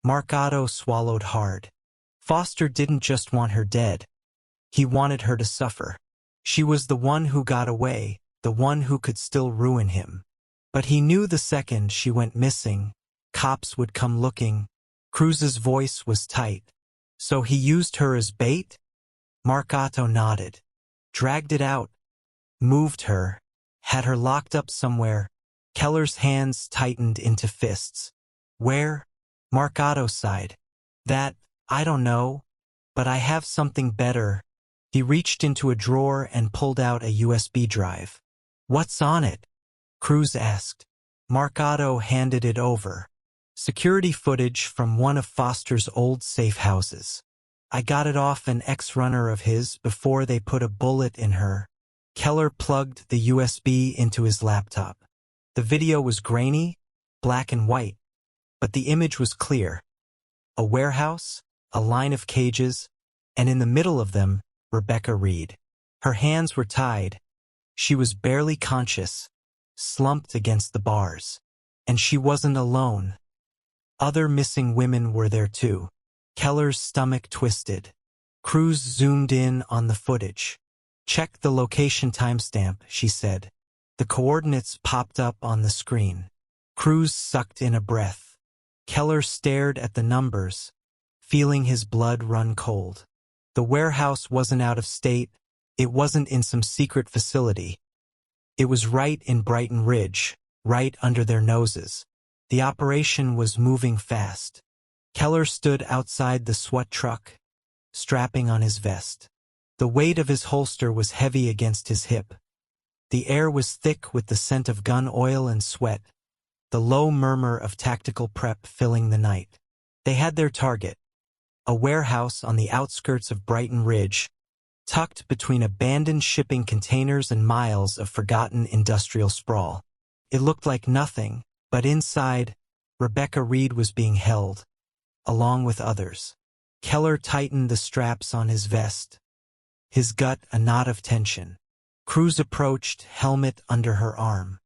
S1: Mark Otto swallowed hard. "Foster didn't just want her dead. He wanted her to suffer. She was the one who got away, the one who could still ruin him. But he knew the second she went missing, cops would come looking." Cruz's voice was tight. "So he used her as bait?" Mark Otto nodded. "Dragged it out. Moved her. Had her locked up somewhere." Keller's hands tightened into fists. "Where?" Mark Otto sighed. "That, I don't know. But I have something better." He reached into a drawer and pulled out a USB drive. "What's on it?" Cruz asked. Mark Otto handed it over. "Security footage from one of Foster's old safe houses. I got it off an ex-runner of his before they put a bullet in her." Keller plugged the USB into his laptop. The video was grainy, black and white, but the image was clear. A warehouse, a line of cages, and in the middle of them, Rebecca Reed. Her hands were tied. She was barely conscious, slumped against the bars. And she wasn't alone. Other missing women were there too. Keller's stomach twisted. Cruz zoomed in on the footage. "Check the location timestamp," she said. The coordinates popped up on the screen. Cruz sucked in a breath. Keller stared at the numbers, feeling his blood run cold. The warehouse wasn't out of state. It wasn't in some secret facility. It was right in Brighton Ridge, right under their noses. The operation was moving fast. Keller stood outside the SWAT truck, strapping on his vest. The weight of his holster was heavy against his hip. The air was thick with the scent of gun oil and sweat, the low murmur of tactical prep filling the night. They had their target, a warehouse on the outskirts of Brighton Ridge, tucked between abandoned shipping containers and miles of forgotten industrial sprawl. It looked like nothing, but inside, Rebecca Reed was being held, along with others. Keller tightened the straps on his vest, his gut a knot of tension. Cruz approached, helmet under her arm.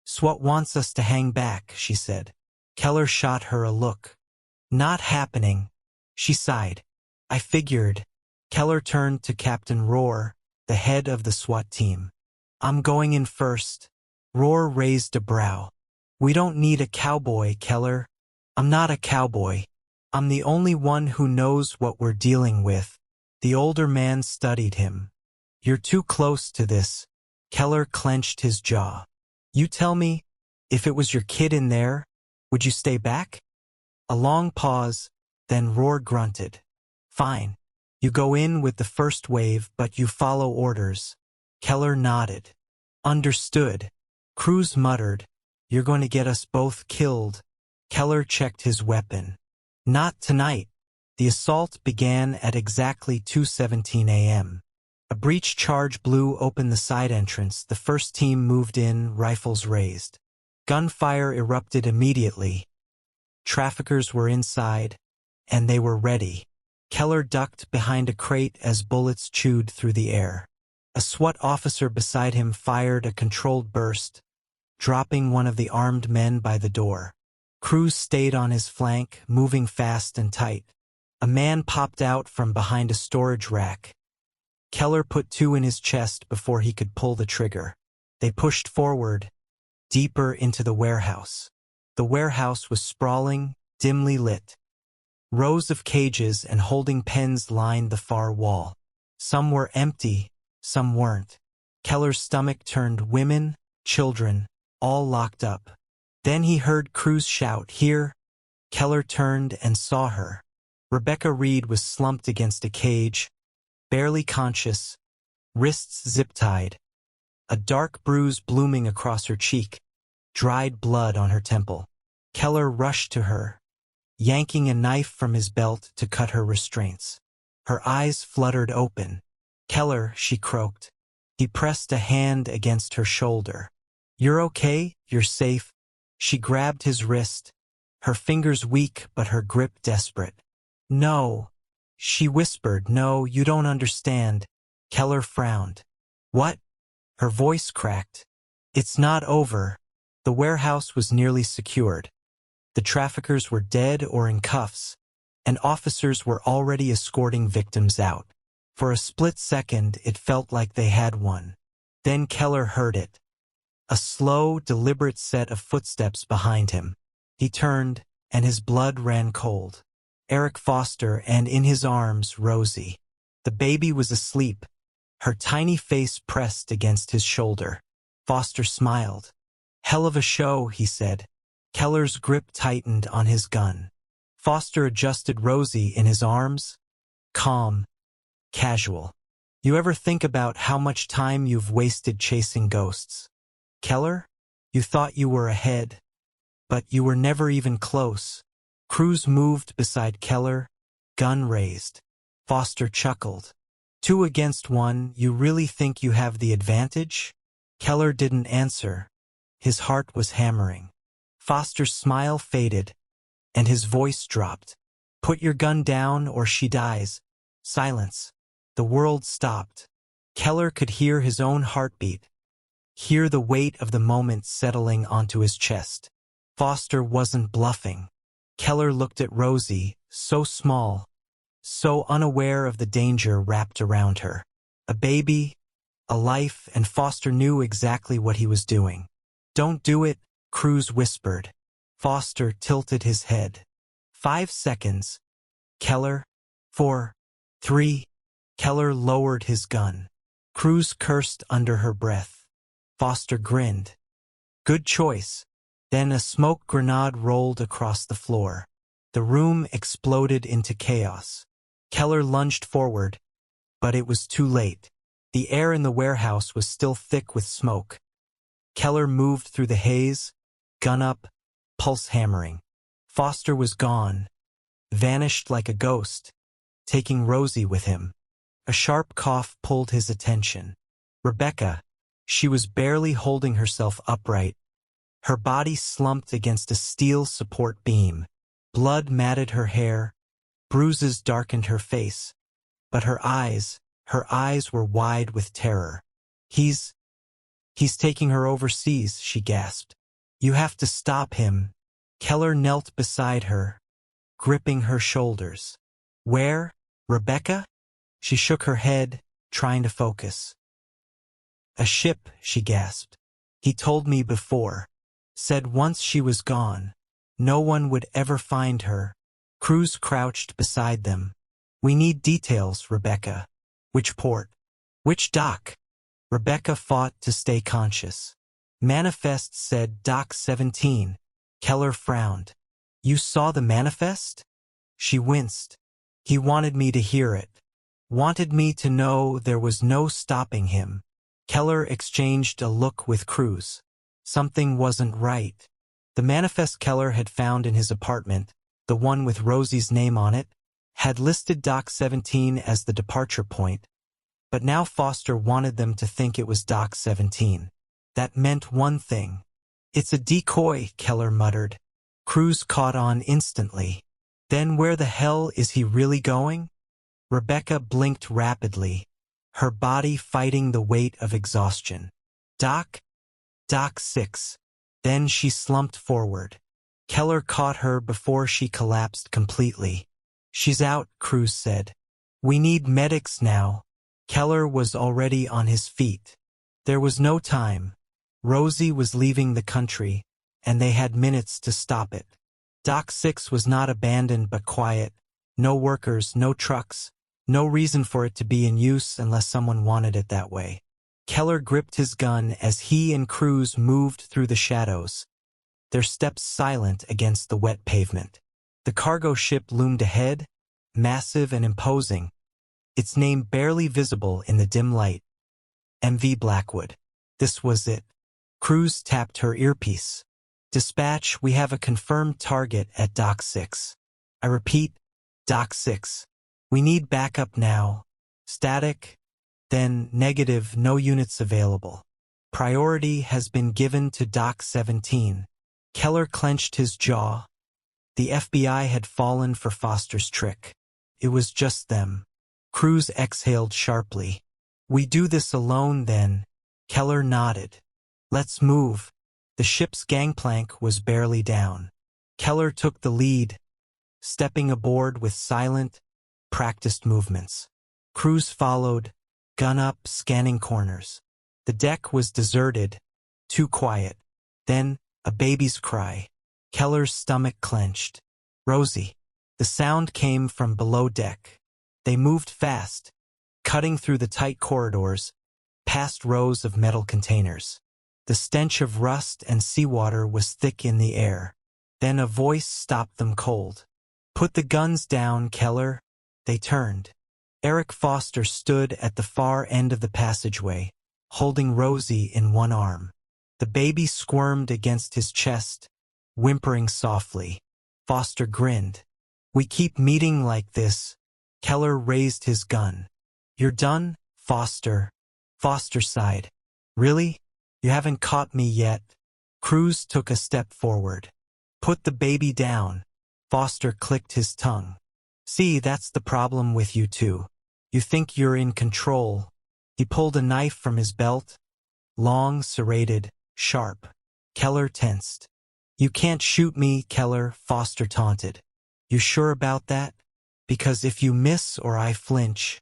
S1: "SWAT wants us to hang back," she said. Keller shot her a look. "Not happening," she sighed. "I figured." Keller turned to Captain Rohr, the head of the SWAT team. "I'm going in first." Rohr raised a brow. "We don't need a cowboy, Keller." "I'm not a cowboy. I'm the only one who knows what we're dealing with." The older man studied him. "You're too close to this." Keller clenched his jaw. "You tell me, if it was your kid in there, would you stay back?" A long pause, then Rohr grunted. "Fine. You go in with the first wave, but you follow orders." Keller nodded. "Understood." Cruz muttered, "You're going to get us both killed." Keller checked his weapon. "Not tonight." The assault began at exactly 2:17 a.m. A breech charge blew open the side entrance. The first team moved in, rifles raised. Gunfire erupted immediately. Traffickers were inside, and they were ready. Keller ducked behind a crate as bullets chewed through the air. A SWAT officer beside him fired a controlled burst, dropping one of the armed men by the door. Cruz stayed on his flank, moving fast and tight. A man popped out from behind a storage rack. Keller put two in his chest before he could pull the trigger. They pushed forward, deeper into the warehouse. The warehouse was sprawling, dimly lit. Rows of cages and holding pens lined the far wall. Some were empty, some weren't. Keller's stomach turned. Women, children, all locked up. Then he heard Cruz shout, "Here!" Keller turned and saw her. Rebecca Reed was slumped against a cage, barely conscious, wrists zip-tied, a dark bruise blooming across her cheek, dried blood on her temple. Keller rushed to her, yanking a knife from his belt to cut her restraints. Her eyes fluttered open. "Keller," she croaked. He pressed a hand against her shoulder. "You're okay? You're safe?" She grabbed his wrist, her fingers weak but her grip desperate. "No," she whispered. "No, you don't understand." Keller frowned. "What?" Her voice cracked. "It's not over." The warehouse was nearly secured. The traffickers were dead or in cuffs, and officers were already escorting victims out. For a split second, it felt like they had won. Then Keller heard it. A slow, deliberate set of footsteps behind him. He turned, and his blood ran cold. Eric Foster, and in his arms, Rosie. The baby was asleep, her tiny face pressed against his shoulder. Foster smiled. "Hell of a show," he said. Keller's grip tightened on his gun. Foster adjusted Rosie in his arms. Calm. Casual. "You ever think about how much time you've wasted chasing ghosts? Keller? You thought you were ahead, but you were never even close." Cruz moved beside Keller, gun raised. Foster chuckled. "Two against one, you really think you have the advantage?" Keller didn't answer. His heart was hammering. Foster's smile faded, and his voice dropped. "Put your gun down or she dies." Silence. The world stopped. Keller could hear his own heartbeat, hear the weight of the moment settling onto his chest. Foster wasn't bluffing. Keller looked at Rosie, so small, so unaware of the danger wrapped around her. A baby, a life, and Foster knew exactly what he was doing. "Don't do it," Cruz whispered. Foster tilted his head. 5 seconds. Keller. 4. 3. Keller lowered his gun. Cruz cursed under her breath. Foster grinned. "Good choice." Then a smoke grenade rolled across the floor. The room exploded into chaos. Keller lunged forward, but it was too late. The air in the warehouse was still thick with smoke. Keller moved through the haze, gun up, pulse hammering. Foster was gone, vanished like a ghost, taking Rosie with him. A sharp cough pulled his attention. Rebecca. She was barely holding herself upright. Her body slumped against a steel support beam. Blood matted her hair, bruises darkened her face. But her eyes were wide with terror. He's taking her overseas," she gasped. "You have to stop him." Keller knelt beside her, gripping her shoulders. "Where? Rebecca?" She shook her head, trying to focus. "A ship," she gasped. "He told me before. Said once she was gone, no one would ever find her." Cruz crouched beside them. "We need details, Rebecca." "Which port? Which dock?" Rebecca fought to stay conscious. "Manifest said Dock 17. Keller frowned. "You saw the manifest?" She winced. "He wanted me to hear it. Wanted me to know there was no stopping him." Keller exchanged a look with Cruz. Something wasn't right. The manifest Keller had found in his apartment, the one with Rosie's name on it, had listed Dock 17 as the departure point, but now Foster wanted them to think it was Dock 17. That meant one thing. "It's a decoy," Keller muttered. Cruz caught on instantly. "Then where the hell is he really going?" Rebecca blinked rapidly, her body fighting the weight of exhaustion. "Dock 6. Then she slumped forward. Keller caught her before she collapsed completely. "She's out," Cruz said. "We need medics now." Keller was already on his feet. There was no time. Rosie was leaving the country, and they had minutes to stop it. Dock 6 was not abandoned but quiet. No workers, no trucks, no reason for it to be in use unless someone wanted it that way. Keller gripped his gun as he and Cruz moved through the shadows, their steps silent against the wet pavement. The cargo ship loomed ahead, massive and imposing, its name barely visible in the dim light. MV Blackwood. This was it. Cruz tapped her earpiece. "Dispatch, we have a confirmed target at Dock 6. I repeat, Dock 6. We need backup now. Static, then negative, no units available. Priority has been given to Dock 17. Keller clenched his jaw. The FBI had fallen for Foster's trick. It was just them. Cruz exhaled sharply. "We do this alone then." Keller nodded. "Let's move." The ship's gangplank was barely down. Keller took the lead, stepping aboard with silent, practiced movements. Cruz followed, gun up, scanning corners. The deck was deserted, too quiet. Then, a baby's cry. Keller's stomach clenched. "Rosie." The sound came from below deck. They moved fast, cutting through the tight corridors, past rows of metal containers. The stench of rust and seawater was thick in the air. Then a voice stopped them cold. "Put the guns down, Keller." They turned. Eric Foster stood at the far end of the passageway, holding Rosie in one arm. The baby squirmed against his chest, whimpering softly. Foster grinned. "We keep meeting like this." Keller raised his gun. "You're done, Foster?" Foster sighed. "Really? You haven't caught me yet." Cruz took a step forward. "Put the baby down." Foster clicked his tongue. "See, that's the problem with you two. You think you're in control." He pulled a knife from his belt, long, serrated, sharp. Keller tensed. "You can't shoot me, Keller," Foster taunted. "You sure about that?" Because if you miss or I flinch.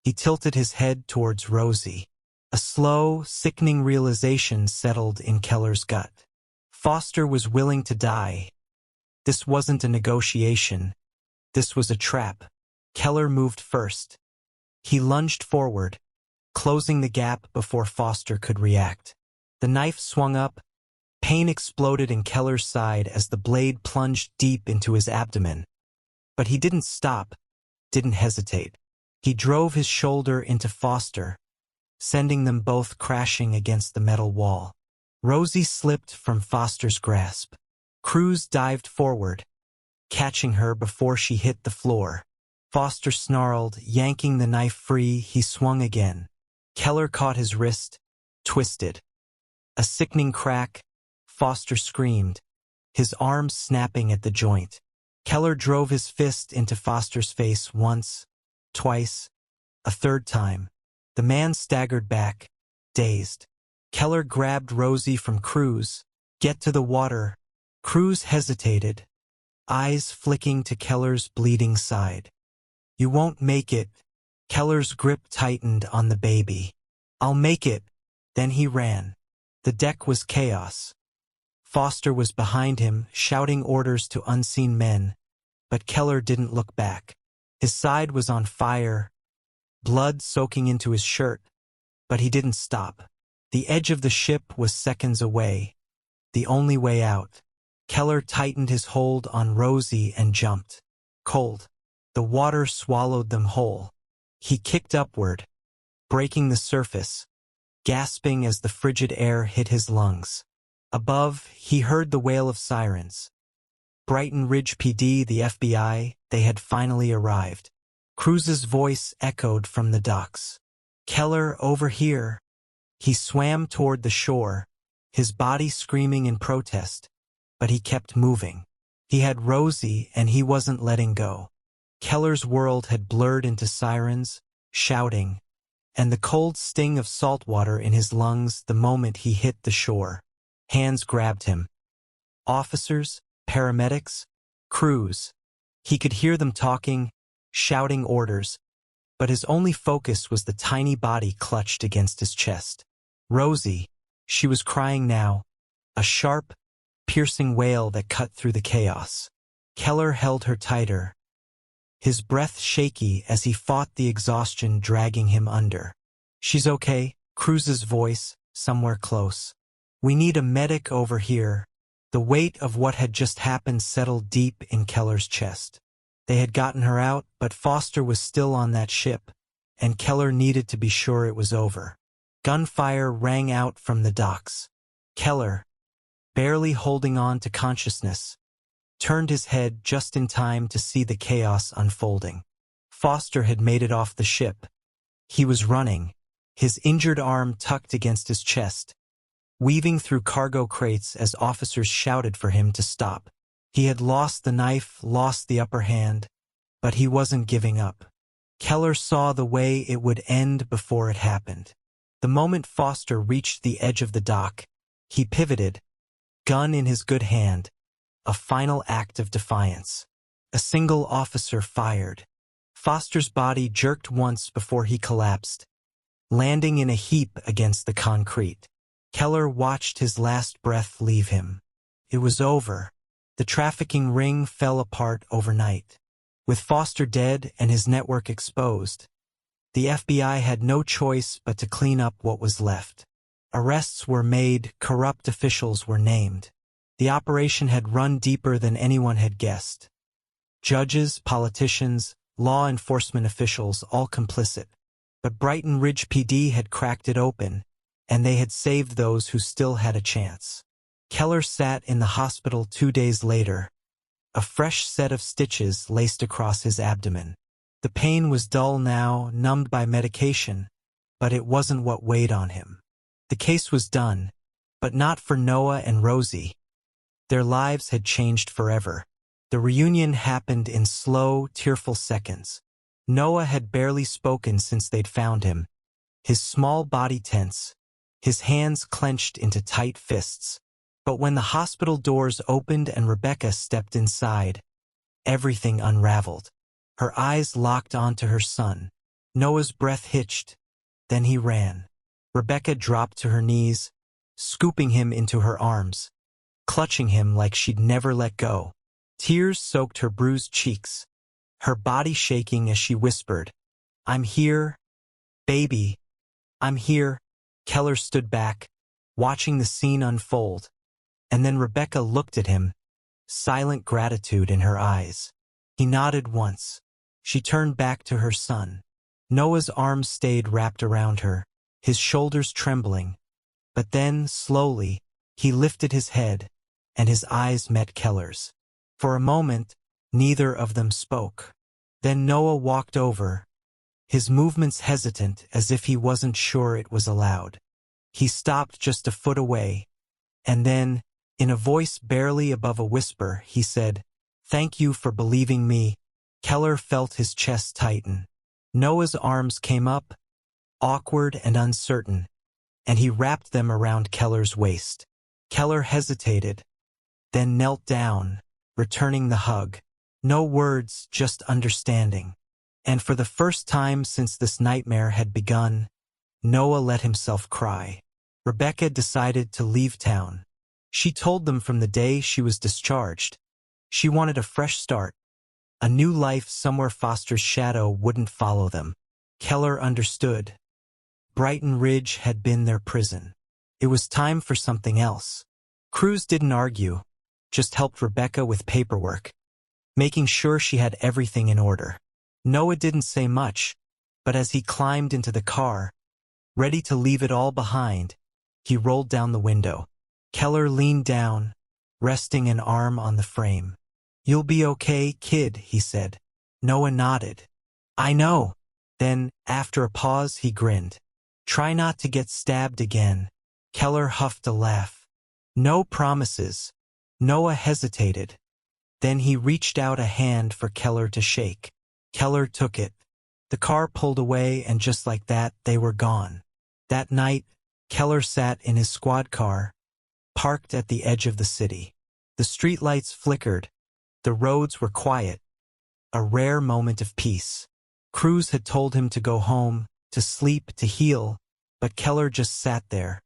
S1: He tilted his head towards Rosie. A slow, sickening realization settled in Keller's gut. Foster was willing to die. This wasn't a negotiation. This was a trap. Keller moved first. He lunged forward, closing the gap before Foster could react. The knife swung up. Pain exploded in Keller's side as the blade plunged deep into his abdomen. But he didn't stop, didn't hesitate. He drove his shoulder into Foster, sending them both crashing against the metal wall. Rosie slipped from Foster's grasp. Cruz dived forward, catching her before she hit the floor. Foster snarled, yanking the knife free. He swung again. Keller caught his wrist, twisted. A sickening crack. Foster screamed, his arms snapping at the joint. Keller drove his fist into Foster's face once, twice, a third time. The man staggered back, dazed. Keller grabbed Rosie from Cruz. Get to the water. Cruz hesitated, eyes flicking to Keller's bleeding side. You won't make it. Keller's grip tightened on the baby. I'll make it. Then he ran. The deck was chaos. Foster was behind him, shouting orders to unseen men, but Keller didn't look back. His side was on fire, blood soaking into his shirt, but he didn't stop. The edge of the ship was seconds away, the only way out. Keller tightened his hold on Rosie and jumped. Cold. The water swallowed them whole. He kicked upward, breaking the surface, gasping as the frigid air hit his lungs. Above, he heard the wail of sirens. Brighton Ridge PD, the FBI, they had finally arrived. Cruz's voice echoed from the docks. Keller, over here. He swam toward the shore, his body screaming in protest, but he kept moving. He had Rosie and he wasn't letting go. Keller's world had blurred into sirens, shouting, and the cold sting of salt water in his lungs the moment he hit the shore. Hands grabbed him. Officers, paramedics, crews. He could hear them talking, shouting orders, but his only focus was the tiny body clutched against his chest. Rosie, she was crying now, a sharp, piercing wail that cut through the chaos. Keller held her tighter, his breath shaky as he fought the exhaustion dragging him under. She's okay, Cruz's voice, somewhere close. We need a medic over here. The weight of what had just happened settled deep in Keller's chest. They had gotten her out, but Foster was still on that ship, and Keller needed to be sure it was over. Gunfire rang out from the docks. Keller, barely holding on to consciousness, turned his head just in time to see the chaos unfolding. Foster had made it off the ship. He was running, his injured arm tucked against his chest, weaving through cargo crates as officers shouted for him to stop. He had lost the knife, lost the upper hand, but he wasn't giving up. Keller saw the way it would end before it happened. The moment Foster reached the edge of the dock, he pivoted, gun in his good hand, a final act of defiance. A single officer fired. Foster's body jerked once before he collapsed, landing in a heap against the concrete. Keller watched his last breath leave him. It was over. The trafficking ring fell apart overnight. With Foster dead and his network exposed, the FBI had no choice but to clean up what was left. Arrests were made, corrupt officials were named. The operation had run deeper than anyone had guessed. Judges, politicians, law enforcement officials, all complicit. But Brighton Ridge PD had cracked it open, and they had saved those who still had a chance. Keller sat in the hospital 2 days later, a fresh set of stitches laced across his abdomen. The pain was dull now, numbed by medication, but it wasn't what weighed on him. The case was done, but not for Noah and Rosie. Their lives had changed forever. The reunion happened in slow, tearful seconds. Noah had barely spoken since they'd found him, his small body tense, his hands clenched into tight fists. But when the hospital doors opened and Rebecca stepped inside, everything unraveled. Her eyes locked onto her son. Noah's breath hitched. Then he ran. Rebecca dropped to her knees, scooping him into her arms, clutching him like she'd never let go. Tears soaked her bruised cheeks, her body shaking as she whispered, "I'm here, baby, I'm here." Keller stood back, watching the scene unfold, and then Rebecca looked at him, silent gratitude in her eyes. He nodded once. She turned back to her son. Noah's arms stayed wrapped around her, his shoulders trembling. But then, slowly, he lifted his head, and his eyes met Keller's. For a moment, neither of them spoke. Then Noah walked over, his movements hesitant as if he wasn't sure it was allowed. He stopped just a foot away, and then, in a voice barely above a whisper, he said, "Thank you for believing me." Keller felt his chest tighten. Noah's arms came up, awkward and uncertain, and he wrapped them around Keller's waist. Keller hesitated, then knelt down, returning the hug. No words, just understanding. And for the first time since this nightmare had begun, Noah let himself cry. Rebecca decided to leave town. She told them from the day she was discharged. She wanted a fresh start, a new life somewhere Foster's shadow wouldn't follow them. Keller understood. Brighton Ridge had been their prison. It was time for something else. Cruz didn't argue, just helped Rebecca with paperwork, making sure she had everything in order. Noah didn't say much, but as he climbed into the car, ready to leave it all behind, he rolled down the window. Keller leaned down, resting an arm on the frame. "You'll be okay, kid," he said. Noah nodded. "I know." Then, after a pause, he grinned. "Try not to get stabbed again." Keller huffed a laugh. "No promises." Noah hesitated. Then he reached out a hand for Keller to shake. Keller took it. The car pulled away, and just like that, they were gone. That night, Keller sat in his squad car, parked at the edge of the city. The streetlights flickered. The roads were quiet. A rare moment of peace. Cruz had told him to go home, to sleep, to heal, but Keller just sat there,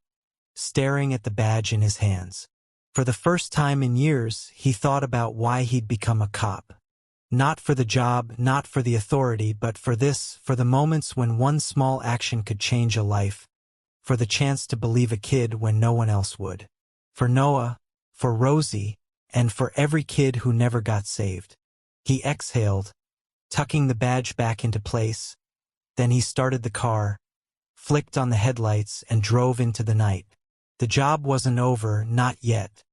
S1: staring at the badge in his hands. For the first time in years, he thought about why he'd become a cop. Not for the job, not for the authority, but for the moments when one small action could change a life, for the chance to believe a kid when no one else would. For Noah, for Rosie, and for every kid who never got saved. He exhaled, tucking the badge back into place. Then he started the car, flicked on the headlights, and drove into the night. The job wasn't over, not yet.